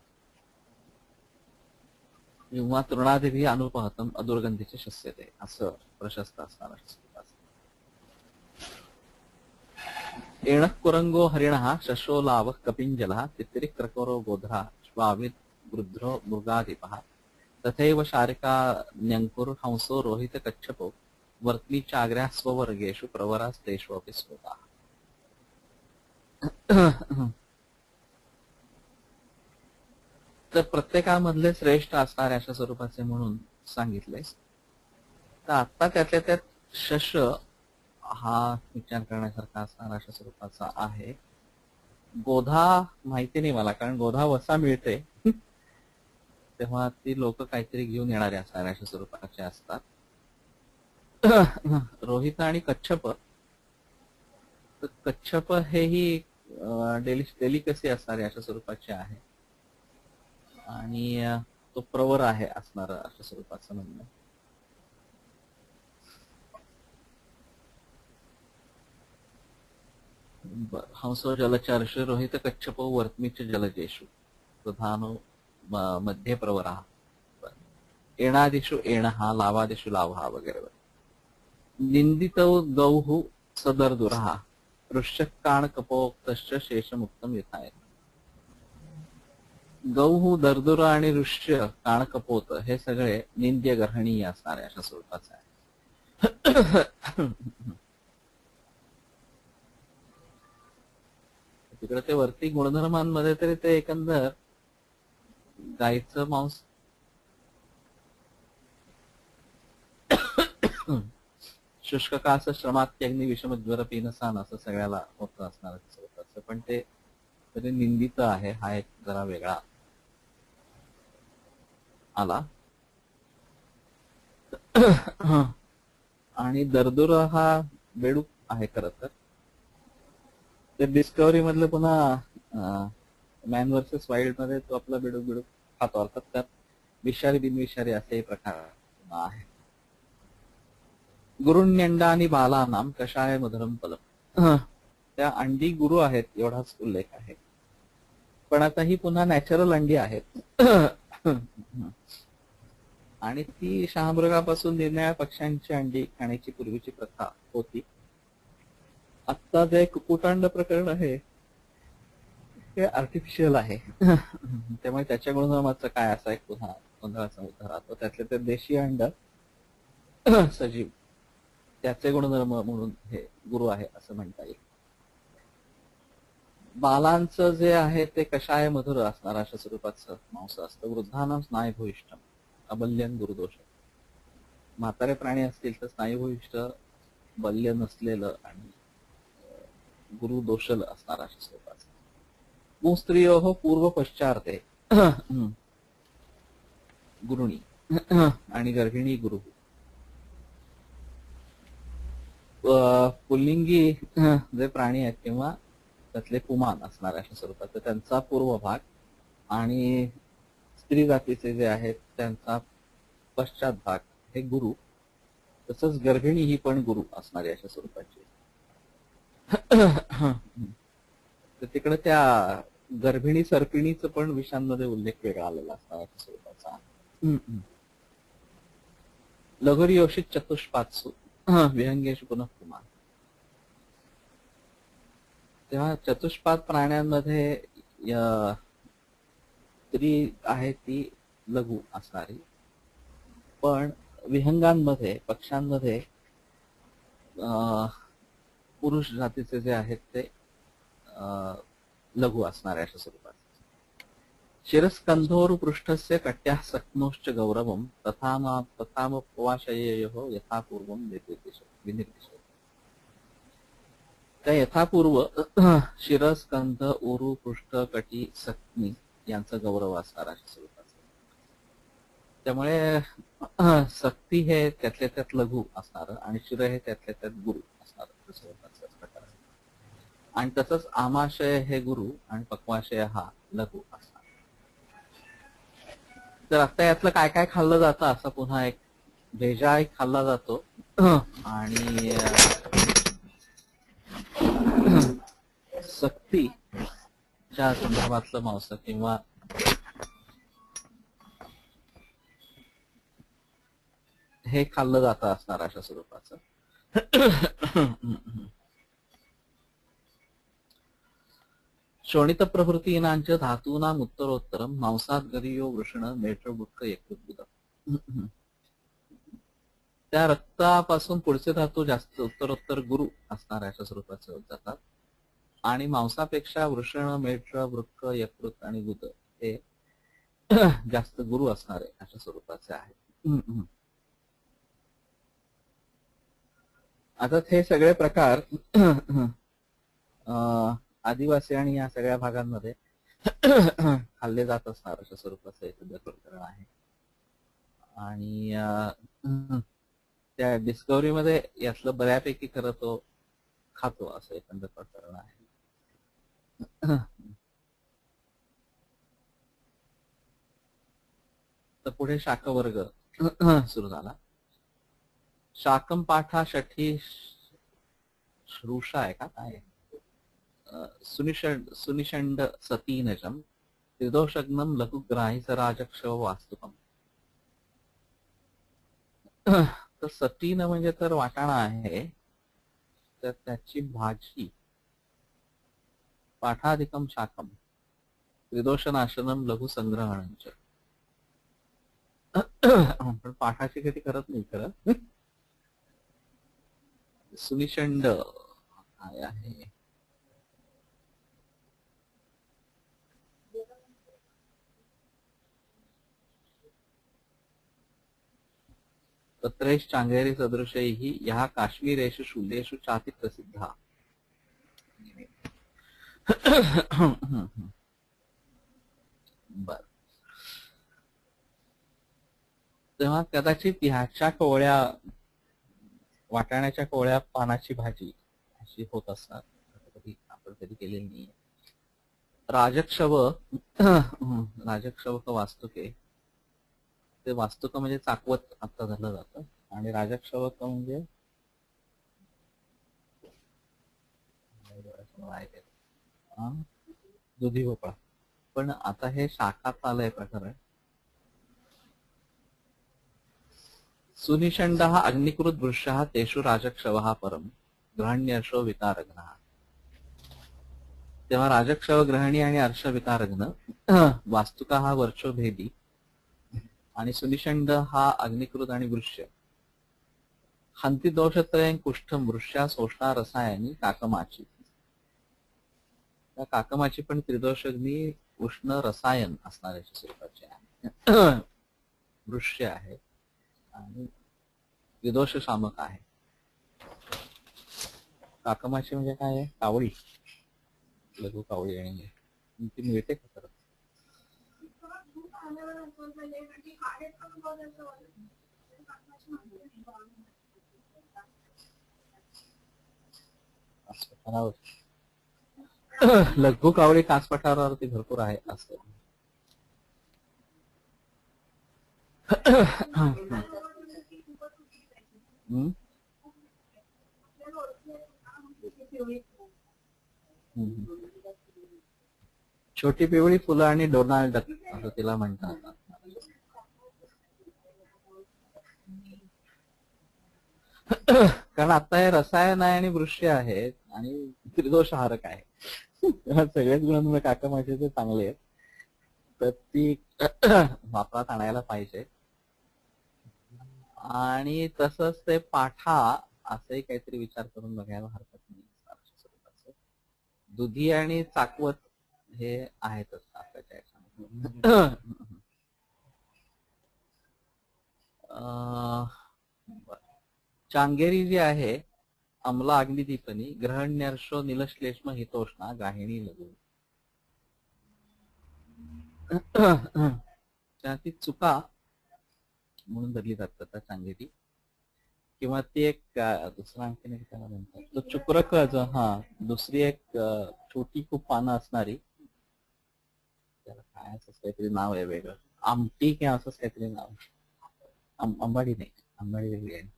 किंवा तृणादिभी अनुपहतम अदुर्गंधीचे शस्यते असं प्रशस्त असणार अशा स्वरूपाचं. एणः कुरंगो हरिणः शशो लावः कपिंजलः तित्तिरिक् क्रकोरो गोध्रा श्वाविद् गृध्रो मृगाधिपः तथैव शारिका न्यंकुर हंसो रोहित कच्छपो वर्त्मीचाग्र्याः स्ववर्गेषु प्रवरास्तेषु अपि स्मृताः. तर प्रत्येकामधले श्रेष्ठ असणारे अशा स्वरूपाचे म्हणून सांगितले. तर आता त्यातल्या त्यात शश हा विचार करण्यासारखा असणारा अशा स्वरूपाचा आहे. गोधा माहिती नाही मला, कारण गोधा वसा मिळते तेव्हा ती लोक काहीतरी घेऊन येणारे असणारे अशा स्वरूपाचे असतात. रोहित आणि कच्छप, तर कच्छप हेही डेलिकसी असणारे अशा स्वरूपाचे आहे आणि तो प्रवर आहे असणार अशा स्वरूपाचं म्हणणं. हंसो जलचारुषु रोहित कच्छपो वर्त्मीच जलजेषु प्रधानो मध्ये प्रवरा एणादिषु एणः लावादिषु लाभः वगैरे. निंदितो गौः सदर्दुरः ऋष्यकाण कपोक्तश्च शेषमुक्तम यथाय. गहू, दरदुर आणि ऋष्य, काणकपोत हे सगळे निंद्य ग्रहणीय असणारे अशा स्वरूपाचे आहे. तिकडे ते वरती गुणधर्मांमध्ये तरी ते एकंदर गाईचं मांस शुष्क कास श्रमात्यग्नी विषमज्वर पीनसान असं सगळ्याला होत असणार स्वरूपाचं, पण ते तरी निंदित आहे. हा एक जरा वेगळा आला. आणि दरदुर हा बेडूक आहे खरं तर. ते डिस्कवरी मधलं पुन्हा मॅन वर्सेस वाईल्ड मध्ये तो आपला बेडूक बेडूक खातो, अर्थात त्यात विषारी बिनविषारी असेही प्रकार आहे. गुरुण्यंडा आणि बालानाम कषाय मधुरम फलम. त्या अंडी गुरु आहेत एवढाच उल्लेख आहे, पण आता ही पुन्हा नॅचरल अंडी आहेत. आणि ती शहामृगापासून निरनिळ्या पक्ष्यांची अंडी खाण्याची पूर्वीची प्रथा होती. आत्ता जे कुक्कुटांड प्रकरण आहे हे आर्टिफिशियल आहे. त्यामुळे त्याच्या गुणधर्माचं काय असा एक पुन्हा गोंधळाचा मुद्दा राहतो. त्यातले ते देशी अंड सजीव त्याचे गुणधर्म म्हणून हे गुरु आहे असं म्हणता येईल. बालांचं जे आहे ते कषाय मधुर असणार अशा स्वरूपाचं मांस असतं. वृद्धानां स्नायुभूयिष्ठम अबल्यन गुरुदोष. म्हातारे प्राणी असतील तर स्नायुभूयिष्ठ, बल्य नसलेलं आणि गुरुदोषल असणार अशा स्वरूपाचं. स्त्रियो पूर्व पश्चार्थे गुरुणी आणि गर्भिणी गुरु. पुल्लिंगी जे प्राणी आहेत किंवा त्यातले पुमान असणार अशा स्वरूपाचं त्यांचा पूर्व भाग, आणि स्त्री जातीचे जे आहेत त्यांचा पश्चात भाग हे गुरु. तसंच गर्भिणी ही पण गुरु असणारी अशा स्वरूपाची. तर तिकडे त्या गर्भिणी सर्पिणीचं पण विषांमध्ये उल्लेख वेगळा आलेला असणार अशा स्वरूपाचा. लघुरी योषित चतुष्पात्सु विहंगेशु पुनः पुमान. तेव्हा चतुष्पाद प्राण्यांमध्ये स्त्री आहे ती लघु असणारी, पण विहंगांमध्ये पक्ष्यांमध्ये पुरुष जातीचे जे आहेत ते लघु असणारे अशा स्वरूपात. शिरस्कंधोरु पृष्ठस्य कट्याः सक्नोश्च गौरवम तथामपवाशयेयोः यथापूर्वम विनिर्दिशति. त्या यथापूर्व शिरस्कंध, उरु, पृष्ठ, कटी, सक्नी यांचा गौरव असणार अशा स्वरूपाचा. त्यामुळे सक्ती हे त्यातल्या त्यात लघु असणार आणि शिर हे त्यातल्या त्यात गुरु असणार स्वरूपाचा प्रकार. आणि तसंच आमाशय हे गुरु आणि पक्वाशय हा लघु असणार. तर आता यातलं काय काय खाल्लं जातं असा पुन्हा एक भेजा एक खाल्ला जातो. आणि सक्तीच्या संदर्भातलं मांस किंवा हे खाल्लं जातं असणार अशा स्वरूपाचं. शोणित प्रभृतीनांच धातूनाम उत्तरोत्तरम मांसात गरीयो वृषण मेट्रबुक्क यकृत. त्या रक्तापासून पुढचे धातू जास्त उत्तरोत्तर गुरु असणार अशा स्वरूपाचे होत जातात. आणि मांसापेक्षा वृषण, मेढ्र, वृक्क, यकृत आणि गुद हे जास्त गुरु असणारे अशा स्वरूपाचे आहेत. आता हे सगळे प्रकार आदिवासी आणि या सगळ्या भागांमध्ये खाल्ले जात असणार अशा स्वरूपाचं एकंदर प्रकरण आहे. आणि त्या डिस्कवरी मध्ये यातलं बऱ्यापैकी खरं तो खातो असं एकंदर प्रकरण आहे. तर पुढे शाख वर्ग सुरू झाला. शाकम पाठा षठी श्रुषा आहे का काय, सुनिषंड सतीनजम त्रिदोषग्नम लघुग्राही सराजक्षव वास्तुकम. तर सतीन म्हणजे तर वाटाणा आहे, तर त्याची भाजी पाठाधिकम शाकम त्रिदोषनाशनम लघु संग्रहणच. पण पाठाची कधी करत नाही खरं. सुनिषंड काय आहे? तत्रैष चांगेरी सदृशैः यः काश्मीरेषु शूलेषु चाति प्रसिद्धा. बर. तेव्हा कदाचित ह्याच्या कोवळ्या वाटाण्याच्या कोवळ्या पानाची भाजी अशी होत असणार. कधी आपण कधी केलेली नाहीये. राजक्षव राजक्षव वास्तुके. ते वास्तुक म्हणजे चाकवत आता झालं जातं आणि राजक्षवक म्हणजे दुधी भोपळा. पण आता हे शाखात आलंय प्रकार. सुनिषंड हा अग्निकृत वृक्ष तेषु राजक्षव परम ग्रहण्यर्षो वितारघ्न. तेव्हा राजक्षव ग्रहणी आणि अर्ष वितारघ्न, वास्तुका हा वर्चो भेदी आणि सुनिषंड हा अग्निकृत आणि वृक्ष. हंती दोषत्रयं कुष्ठम वृक्षा सोष्णा रसायनी काकमाची. त्या काकमाची पण त्रिदोषग्नी उष्ण रसायन असणाऱ्याच्या स्वरूपाचे आहे. वृक्ष आहे आणि त्रिदोष शामक आहे. काकमाची म्हणजे काय आहे? कावळी, लघु कावळी. आणि ती मिळते का खरं? लघु कावळी कासपठारावरती भरपूर आहे असं. छोटी पिवळी फुलं आणि डोनाल्ड डक असं तिला म्हणतात. कारण आता हे रसायन आहे आणि वृक्ष आहे आणि त्रिदोषहारक आहे. सगळेच गुण काकमाचे ते चांगले आहेत, तर ती वापरात आणायला पाहिजे. आणि तसंच ते पाठा असंही काहीतरी विचार करून बघायला हरकत नाही. दुधी आणि चाकवत हे आहेतच आताच्या याच्यामध्ये. चांगेरी जी आहे अमला अग्निदीपनी ग्रहण्यर्षो निलश्लेष्म हितोष्णा गाहिणी लघु. ती चुका म्हणून धरली जातात चांगेरी. किंवा ती एक दुसरा आणखीन एक त्याला म्हणतात तो चुक्रक. हा, दुसरी एक छोटी खूप पानं असणारी, त्याला काय असं काहीतरी नाव आहे वेगळं, आमटी किंवा असंच काहीतरी नाव. अंबाडी नाही, अंबाडी वेगळी आहे.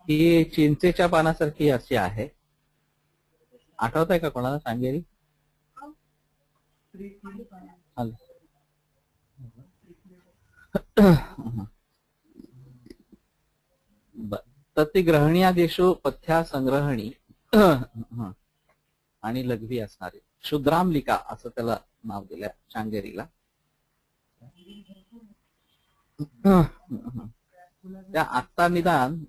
ही चिंचेच्या पानासारखी अशी आहे. आठवत आहे का कोणाला चांगेरी? तर ती ग्रहणी आदेशो पथ्या संग्रहणी आणि लघवी असणारी शुद्रामलिका असं त्याला नाव दिलं चांगेरीला. त्या आत्ता निदान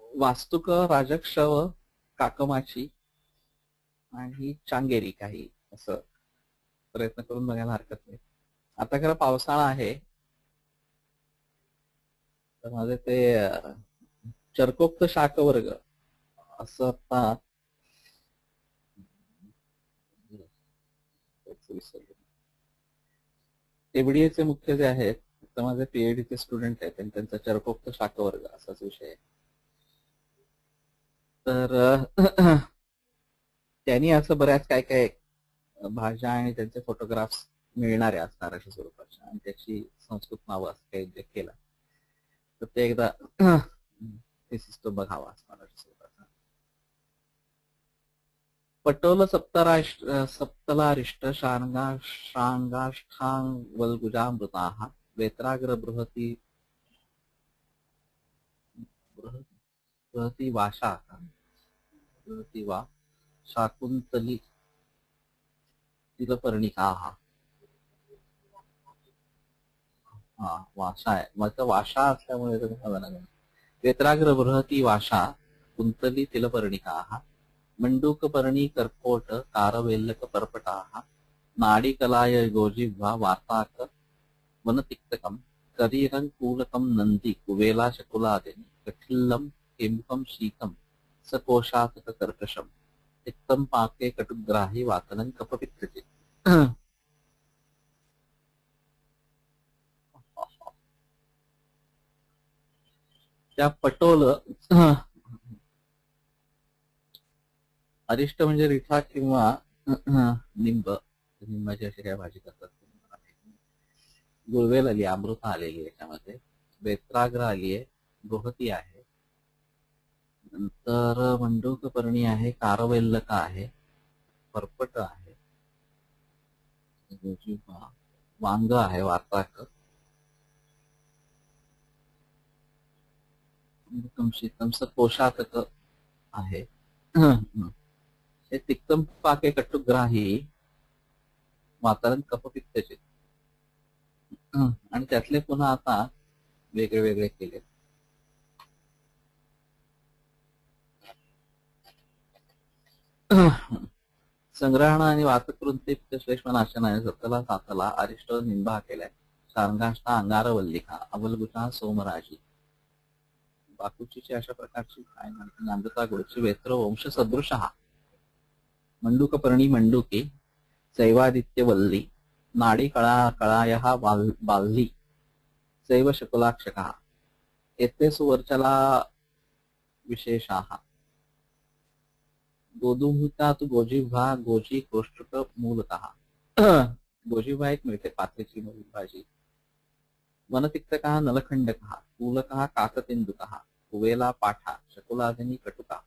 वास्तुक, राजक्षव, काकमाची आणि चांगेरी काही असं प्रयत्न करून बघायला हरकत नाही. आता खरं पावसाळा आहे तर माझे ते चर्कोक्त शाक वर्ग असं आता एबडीएचे मुख्य जे आहेत तर माझे पीएचडीचे स्टुडंट आहेत आणि त्यांचा चर्कोक्त शाक वर्ग असाच विषय आहे. तर त्यांनी असं बऱ्याच काय काय भाषा आणि त्यांचे फोटोग्राफ्स मिळणारे असणार अशा स्वरूपाच्या आणि त्याची संस्कृत नावं असं काही उल्लेख केला तर ते एकदा तो बघावा असणार अशा स्वरूपाचा. पटोल सप्तलारिष्ट शांगाष्टांग वल्गुजामृताः वेत्राग्र बृहती वाशा बृहती वा शाकुंतली तिलपर्णिका हा वाशा आहे. मग वाशा असल्यामुळे वेत्राग्र बृहती वाशा कुंतली तिलपर्णिका मंडूकपर्णी कर्कोट कारवेल्लक पर्पटा नाडीकलाय गोजिह्वा वाताक वनतिक्तकम करीरंकूलकम नंदी कुवेला शकुलादिनी कठिल्लम केमुकम शीतम सकोशातक कर्कशम तिक्तम पाके कटुग्राही वातनं कपपित्तचे. त्या पटोल अरिष्ट म्हणजे रिठा किंवा निंब. निंबाची अशी काय भाजी करतात. गुळवेल आली, अमृत आलेली आहे त्यामध्ये, वेत्राग्र आली आहे, बृहती आहे, नंतर मंडूकपर्णी आहे, कारवेल्लका आहे, पर्पट आहे, वांग आहे, वाताक, शीतम कोशातक आहे. हे तिक्तम पाके कट्टुग्राही वातावरण कफपित्तचे आणि त्यातले पुन्हा आता वेगळे वेगळे केले. संग्रहण आणि वातकृंती श्लेष्मनाशनाने सत्तला सातला अरिष्ट निंबा केलाय. शार्ंगाष्टा अंगारवल्लिका अवलगुटा सोमराजी बाकुचीची अशा प्रकारची काय म्हणते नांदता गुडची वेत्र वंश सदृश मंडूकपर्णी मंडूकी सैवादित्यवल्ली नाडी कळा कळाय बाल्ली सैव शकुलाक्षका येथे सुवर्चला विशेषा गोधूमिका तू गोजिव्हा गोजी कोष्टक मूलतः. गोजिव्हा एक मिळते पात्रीची मूल भाजी. वनतिक्तका नलखंडका कूलका काकतेंदुका कुवेला पाठा शकुलादिनी कटुका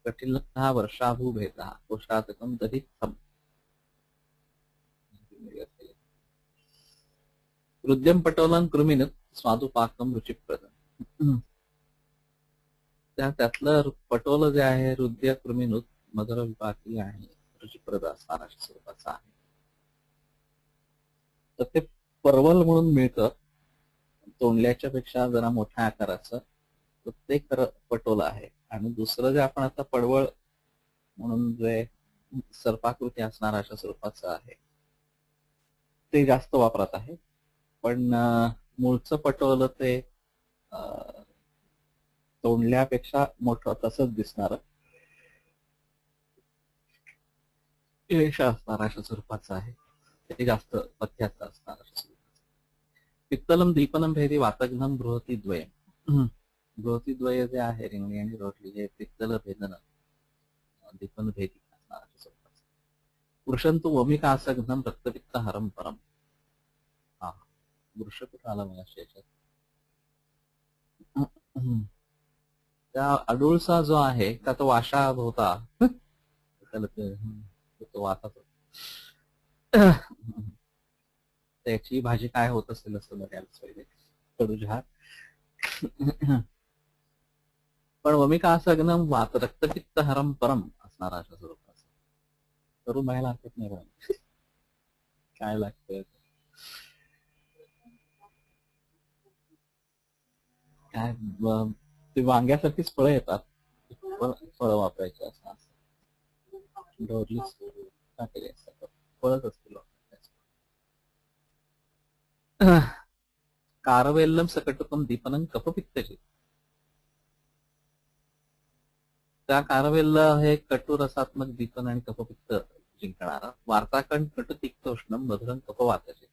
कठिल्लकः वर्षाभूभेदः कोशातकं दधित्थम. हृद्यम पटोलन कृमिन स्वादुपाकम रुचिप्रदम. त्यातलं पटोल जे आहे हृदय कृमिनुत मधुर विपाकी आणि रुचिप्रद असणार अशा स्वरूपाचं आहे. तर ते परवल म्हणून मिळतं, तोंडल्याच्या पेक्षा जरा मोठ्या आकाराचं, तर ते खरं पटोल आहे. आणि दुसरं जे आपण आता पडवळ म्हणून जे सर्पाकृती असणार अशा स्वरूपाचं आहे ते जास्त वापरात आहे. पण मूळचं पटोल ते तोंडल्यापेक्षा मोठं तसंच दिसणार असणार अशा स्वरूपाचं आहे. ते जास्त पथ्याचं असणार अशा स्वरूपाचं. पित्तलम दीपनम भेदी वातघ्नम बृहती द्वय. बृहती द्वय जे आहे रिंगणी आणि रोटली हे पित्तल भेदन दीपन भेदी असणार अशा स्वरूपाचं. पुरुषंतु वमिका असघ्नम रक्तपित्त हरम परम. हा वृक्ष कुठं आला मला याच्यात. त्या अडुळसा जो आहे का तो वाशा होता त्याला तो वाचा त्याची भाजी काय होत असेल असं बघायला पहिले कडूझार. पण वमिका असग्नम वात रक्तपित्त हरम परम असणार अशा स्वरूपाचं. करून बघायला हरकत नाही पण काय लागतंय काय. ते वांग्यासारखीच फळं येतात, फळं वापरायची असं ढोरलीच टाकले असतात फळच असतील. कारवेल्लम सकटुकम दीपनं कफपित्तचे. त्या कारवेल्ल हे कटू रसात्मक दीपन आणि कफपित्त जिंकणारा. वार्ताकण कटुतिक्त उष्ण मधुरं कफवाताचे.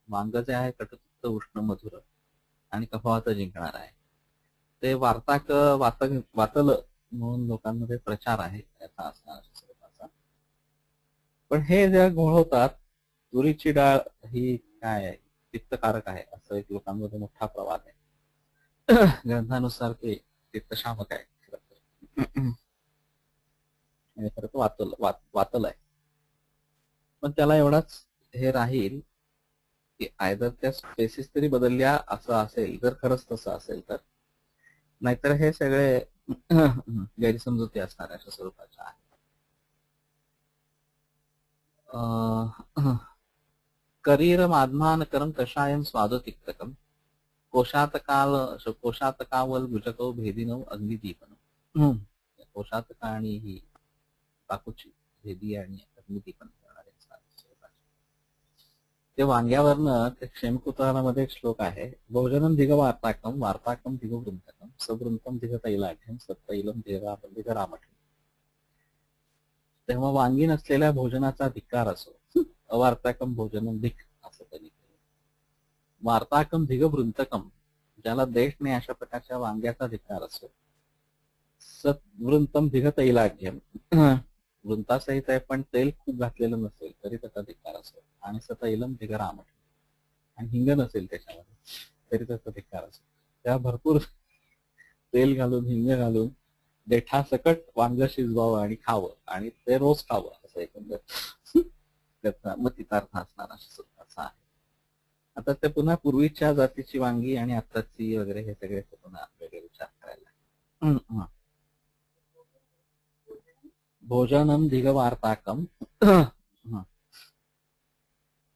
वांग जे आहे कटुतिक्त उष्ण मधुर आणि कफवात जिंकणार आहे. ते वार्ताक वातल म्हणून लोकांमध्ये प्रचार आहे याचा असणार स्वरूपाचा. पण हे जे घोळवतात तुरीची डाळ ही काय आहे पित्तकारक आहे असं एक लोकांमध्ये मोठा प्रवाद आहे. ग्रंथानुसार ते पित्तशामक आहे आणि खरं वातल आहे. पण त्याला एवढाच हे राहील की आयदर त्या स्पेसिस तरी बदलल्या असं असेल जर खरंच तसं असेल तर, नाहीतर हे सगळे गैरसमजुती असणार अशा स्वरूपाच्या आहे. करीरमाध्मानकरं कषायं स्वादतिक्तकं कोशातकावल भुजकौ भेदिनौ अग्निदीपनौ. कोशातका आणि ही काकूची भेदी आणि अग्निदीपन करणारे ते वांग्यावरनं ते क्षेमकुतलामध्ये एक श्लोक आहे. भोजनम धिग वार्ताकम वार्ताकम धिग वृंतकम सवृंतम धिग तैलाढ्यम सत्तैलम धिग रामठम. तेव्हा वांगी नसलेल्या भोजनाचा धिक्कार असो. अवार्ताकम भोजनम धिक असं त्यांनी वार्ताकम धिग वृंतकम ज्याला देश नाही अशा प्रकारच्या वांग्याचा धिक्कार असो. सत्वृंतम धिग तैलाढ्यम वृंतासहित आहे पण तेल खूप घातलेलं नसेल तरी त्याचा धिक्कार असो. आणि सतैलम धिग रामठम आणि हिंग नसेल त्याच्यामध्ये तरी त्याचा धिक्कार असो. त्या भरपूर तेल घालून हिंग घालून देठासकट वांग शिजवावं आणि खावं आणि ते रोज खावं असं एकंदर त्याचा मतितार्थ असणार अशा स्वरूपाचा आहे. आता ते पुन्हा पूर्वीच्या जातीची वांगी आणि आत्ताची वगैरे हे सगळे पुन्हा वेगळे विचार करायला. भोजनम धिग वार्ताकम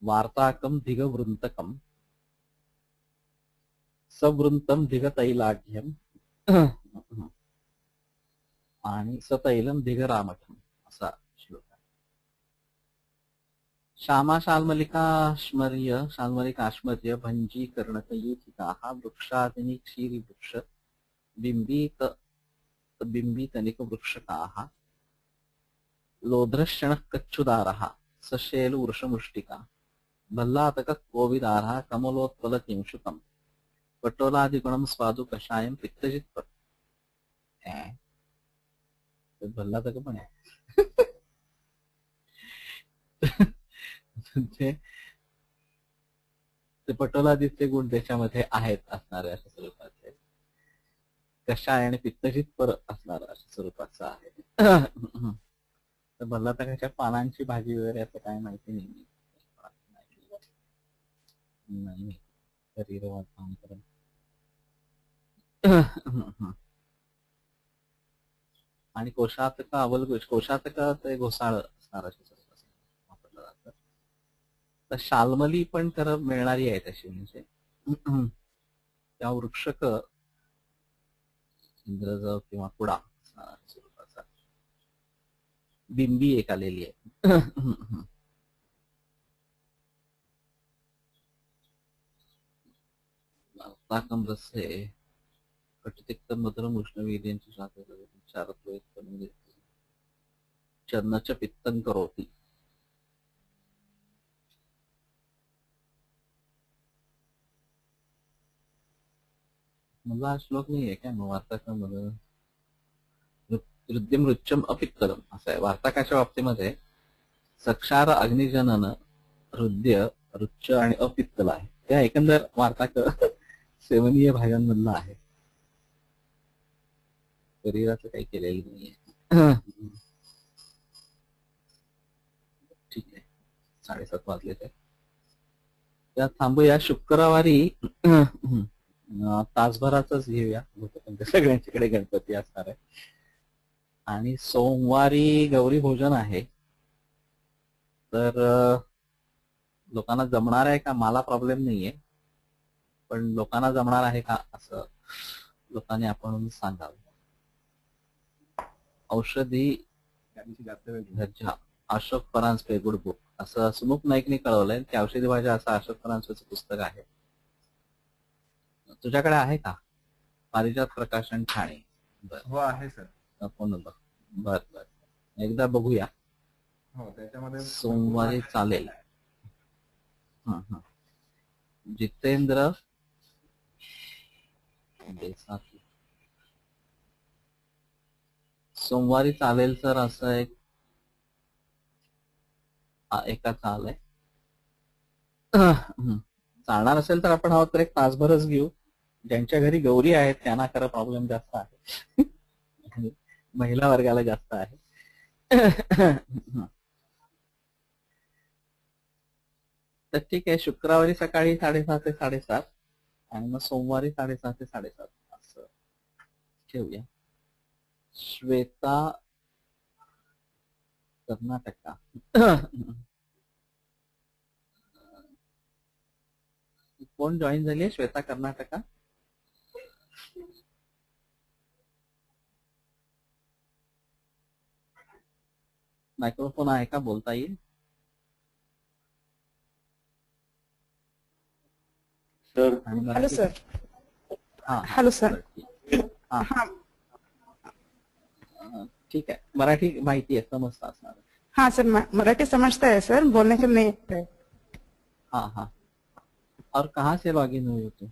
वार्ताकम धिग वृंतकम सवृंतम धिग तैलाढ्यम आणि सतैलम धिग रामठम असा श्लोक आहे. श्यामा शाल्मलिकाश्मर्य भंजीकरणतयूथिकाः वृक्षादिनी क्षीरी वृक्ष बिंबीतनिक वृक्षकाः लोध्रश्चणः कच्छुदारः सशेलु वृषमुष्टिका भल्लातक कोविदारः कमलोत्पल किंशुकम् पटोलादिगुणं स्वादु कषायं पित्तजित भल्लातक पण आहे. ते पटोलादीचे गुण त्याच्यामध्ये आहेत असणारे अशा स्वरूपाचे कषाय आणि पित्तजित पर असणार अशा स्वरूपाचं आहे. तर भल्लातकाच्या पानांची भाजी वगैरे असं काय माहिती नाही. शरीरवाद काम करत आणि कोशातका अवलगोष कोशातका ते घोसाळ असणार अशा स्वरूपाचं वापरलं जातं. तर शाल्मली पण तर मिळणारी आहे तशी म्हणजे त्या वृक्षक इंद्रज किंवा कुडा असणार स्वरूपाचा बिंबी एक आलेली आहे. ताकम रस्से कटतिक्त मधुरम उष्णवीर्यांची शास्त्र चर्णच पित्तन करोती. मला हा श्लोक नाही आहे काय मग वार्ताकामध्ये हृदय मृच्छम अपित्तलम असं आहे. वार्ताकाच्या बाबतीमध्ये सक्षार अग्निजनन हृदय रुच्च आणि अपित्तल आहे. त्या एकंदर वार्ताक सेवनीय भागांमधला आहे. शरीराचं काही केलेलं नाहीये. ठीक आहे 7:30 वाजले ते त्या थांबूया. शुक्रवारी तासभराचंच घेऊया सगळ्यांच्याकडे गणपती असणार आहे. आणि सोमवारी गौरी भोजन आहे. तर लोकांना जमणार आहे का मला प्रॉब्लेम नाहीये पण लोकांना जमणार आहे का असं लोकांनी आपण सांगावं. औषधी घरच्या अशोक परांजपे गुड बुक असं सुमुख नाईकने कळवलंय की औषधी भाषा असं अशोक परांजपेचं पुस्तक आहे. तुझ्याकडे आहे का? पारिजात प्रकाशन ठाणे. हो आहे सर. फोन नंबर बर बर एकदा बघूया. हो त्याच्यामध्ये सोमवारी चालेल. जितेंद्र देसाई सोमवारी चालेल सर असं एक एकाचा आलंय. चालणार असेल तर आपण हवं तर एक तासभरच घेऊ. ज्यांच्या घरी गौरी आहेत त्यांना खरं प्रॉब्लेम जास्त आहे. महिला वर्गाला जास्त आहे. तर ठीक आहे शुक्रवारी सकाळी 6:30 ते 7:30 आणि मग सोमवारी 6:30 ते 7:30 असं ठेवूया. श्वेता कर्नाटका कोण जॉईन झाली आहे? श्वेता कर्नाटका. मायक्रोफोन आहे का? बोलता येईल? Sir. Hello sir. Hello sir. हाँ ठीक आहे. मराठी माहिती आहे, समजता असणार. हाँ सर, मराठी समझता है सर, बोलने के नहीं आता है. हाँ हाँ. और कहाँ से लॉगिन हुई हो तुम?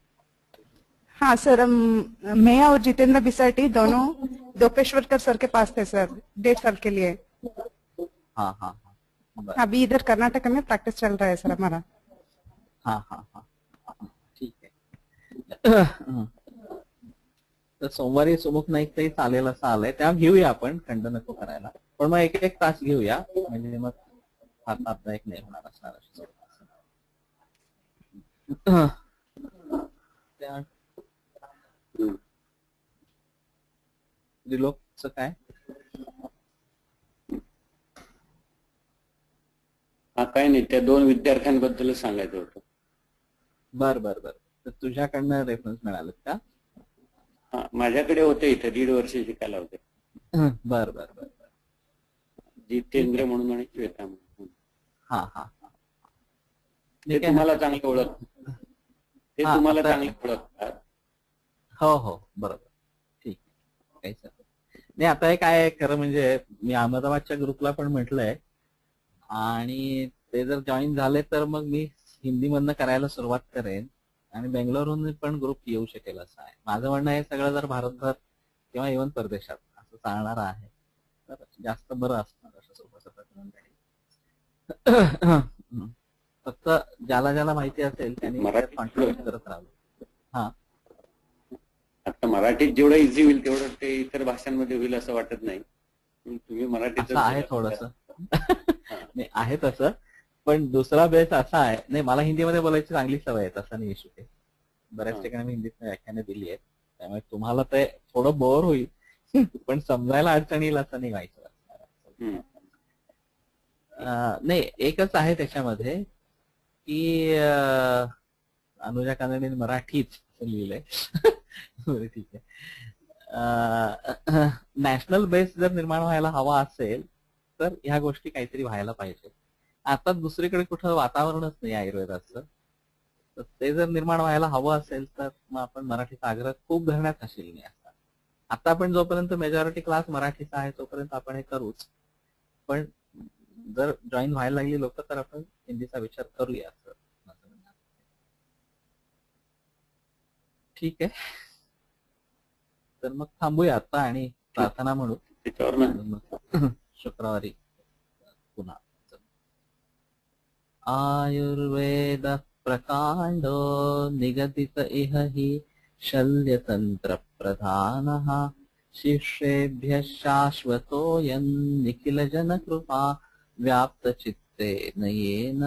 हाँ सर, मैं और जितेंद्र बिसाटी दोनों दोपेश्वरकर सर के पास थे सर 1.5 साल के लिए. हाँ हाँ हाँ. अभी इधर कर्नाटक में प्रैक्टिस चल रहा है सर हमारा. हाँ हाँ हाँ. ठीक आहे. तर सोमवारी सुमुख नाईक तरी चालेल असं आलंय, तेव्हा घेऊया आपण, खंड नको करायला. पण मग एक एक तास घेऊया, म्हणजे मग फार तात्दायक नाही होणार असणार. त्रिलोकचं काय? हा, काय नाही, त्या 2 विद्यार्थ्यांबद्दल सांगायचं होतं. बर बर बर. तर तुझ्याकडनं रेफरन्स मिळालेत का? हा, माझ्याकडे होते, इथे 1.5 वर्ष शिकायला होते. बर बर बर. जितेंद्र म्हणून आणि श्वेता म्हणून. हा हा हा. ते तुम्हाला चांगले ओळखतात. हो हो, बरोबर. ठीक आहे, काही सर नाही. आता हे काय खरं म्हणजे मी अहमदाबादच्या ग्रुपला पण म्हटलंय, आणि ते जर जॉईन झाले तर मग मी हिंदीमधनं करायला सुरुवात करेन, आणि बेंगलोरहून पण ग्रुप येऊ शकेल असं आहे. माझं म्हणणं हे सगळं जर भारतभर किंवा इव्हन परदेशात असं चालणार आहे तर जास्त बरं असणार असं सोबत प्रकरण. फक्त ज्याला ज्याला माहिती असेल त्यांनी कॉन्ट्रीब्युट करत राहावं. हा, आता मराठीत जेवढं इझी होईल तेवढं ते इतर भाषांमध्ये होईल असं वाटत नाही. तुम्ही मराठीत आहे थोडस. नाही आहे तसं, पण दुसरा बेस असा आहे. नाही, मला हिंदीमध्ये बोलायची चांगली सवय आहे, तसा नाही इश्यू आहे. बऱ्याच ठिकाणी मी हिंदीत व्याख्याने दिली आहेत, त्यामुळे तुम्हाला ते थोडं बोर होईल, पण समजायला अडचण येईल असं नाही व्हायचं. नाही, एकच आहे त्याच्यामध्ये की अनुजा कानडेने मराठीच लिहिलंय. ठीक आहे. नॅशनल बेस जर निर्माण व्हायला हवा असेल तर ह्या गोष्टी काहीतरी व्हायला पाहिजे. आता दुसरीकडे कुठं वातावरणच नाही आयुर्वेदाचं, तर ते जर निर्माण व्हायला हवं असेल तर मग आपण मराठीचा आग्रह खूप धरण्यात असेल नाही. आता पण जोपर्यंत मेजॉरिटी क्लास मराठीचा आहे तोपर्यंत आपण हे करूच, पण जर जॉईन व्हायला लागली लोक तर आपण हिंदीचा विचार करूया असं. ठीक आहे, तर मग थांबूया आता आणि प्रार्थना म्हणू. शुक्रवारी पुन्हा. आयुर्वेद प्रकांडो निगदित इह हि शल्यतंत्र प्रधानः शिष्येभ्यः शाश्वतोऽयं निखिल जनकृपा व्याप्त चित्तेन येन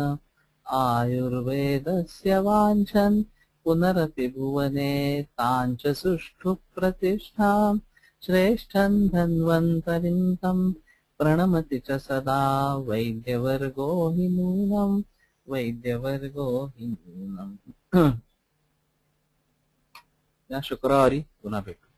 आयुर्वेदस्य वाञ्छन् पुनरपि भुवने ताञ्च सुष्ठु प्रतिष्ठां श्रेष्ठं धन्वन्तरिं तं प्रणमति च सदा वैद्यवर्गो हि नूनं वैद्यवर्गो हि नूनं. या शुक्रवारी पुन्हा भेटू.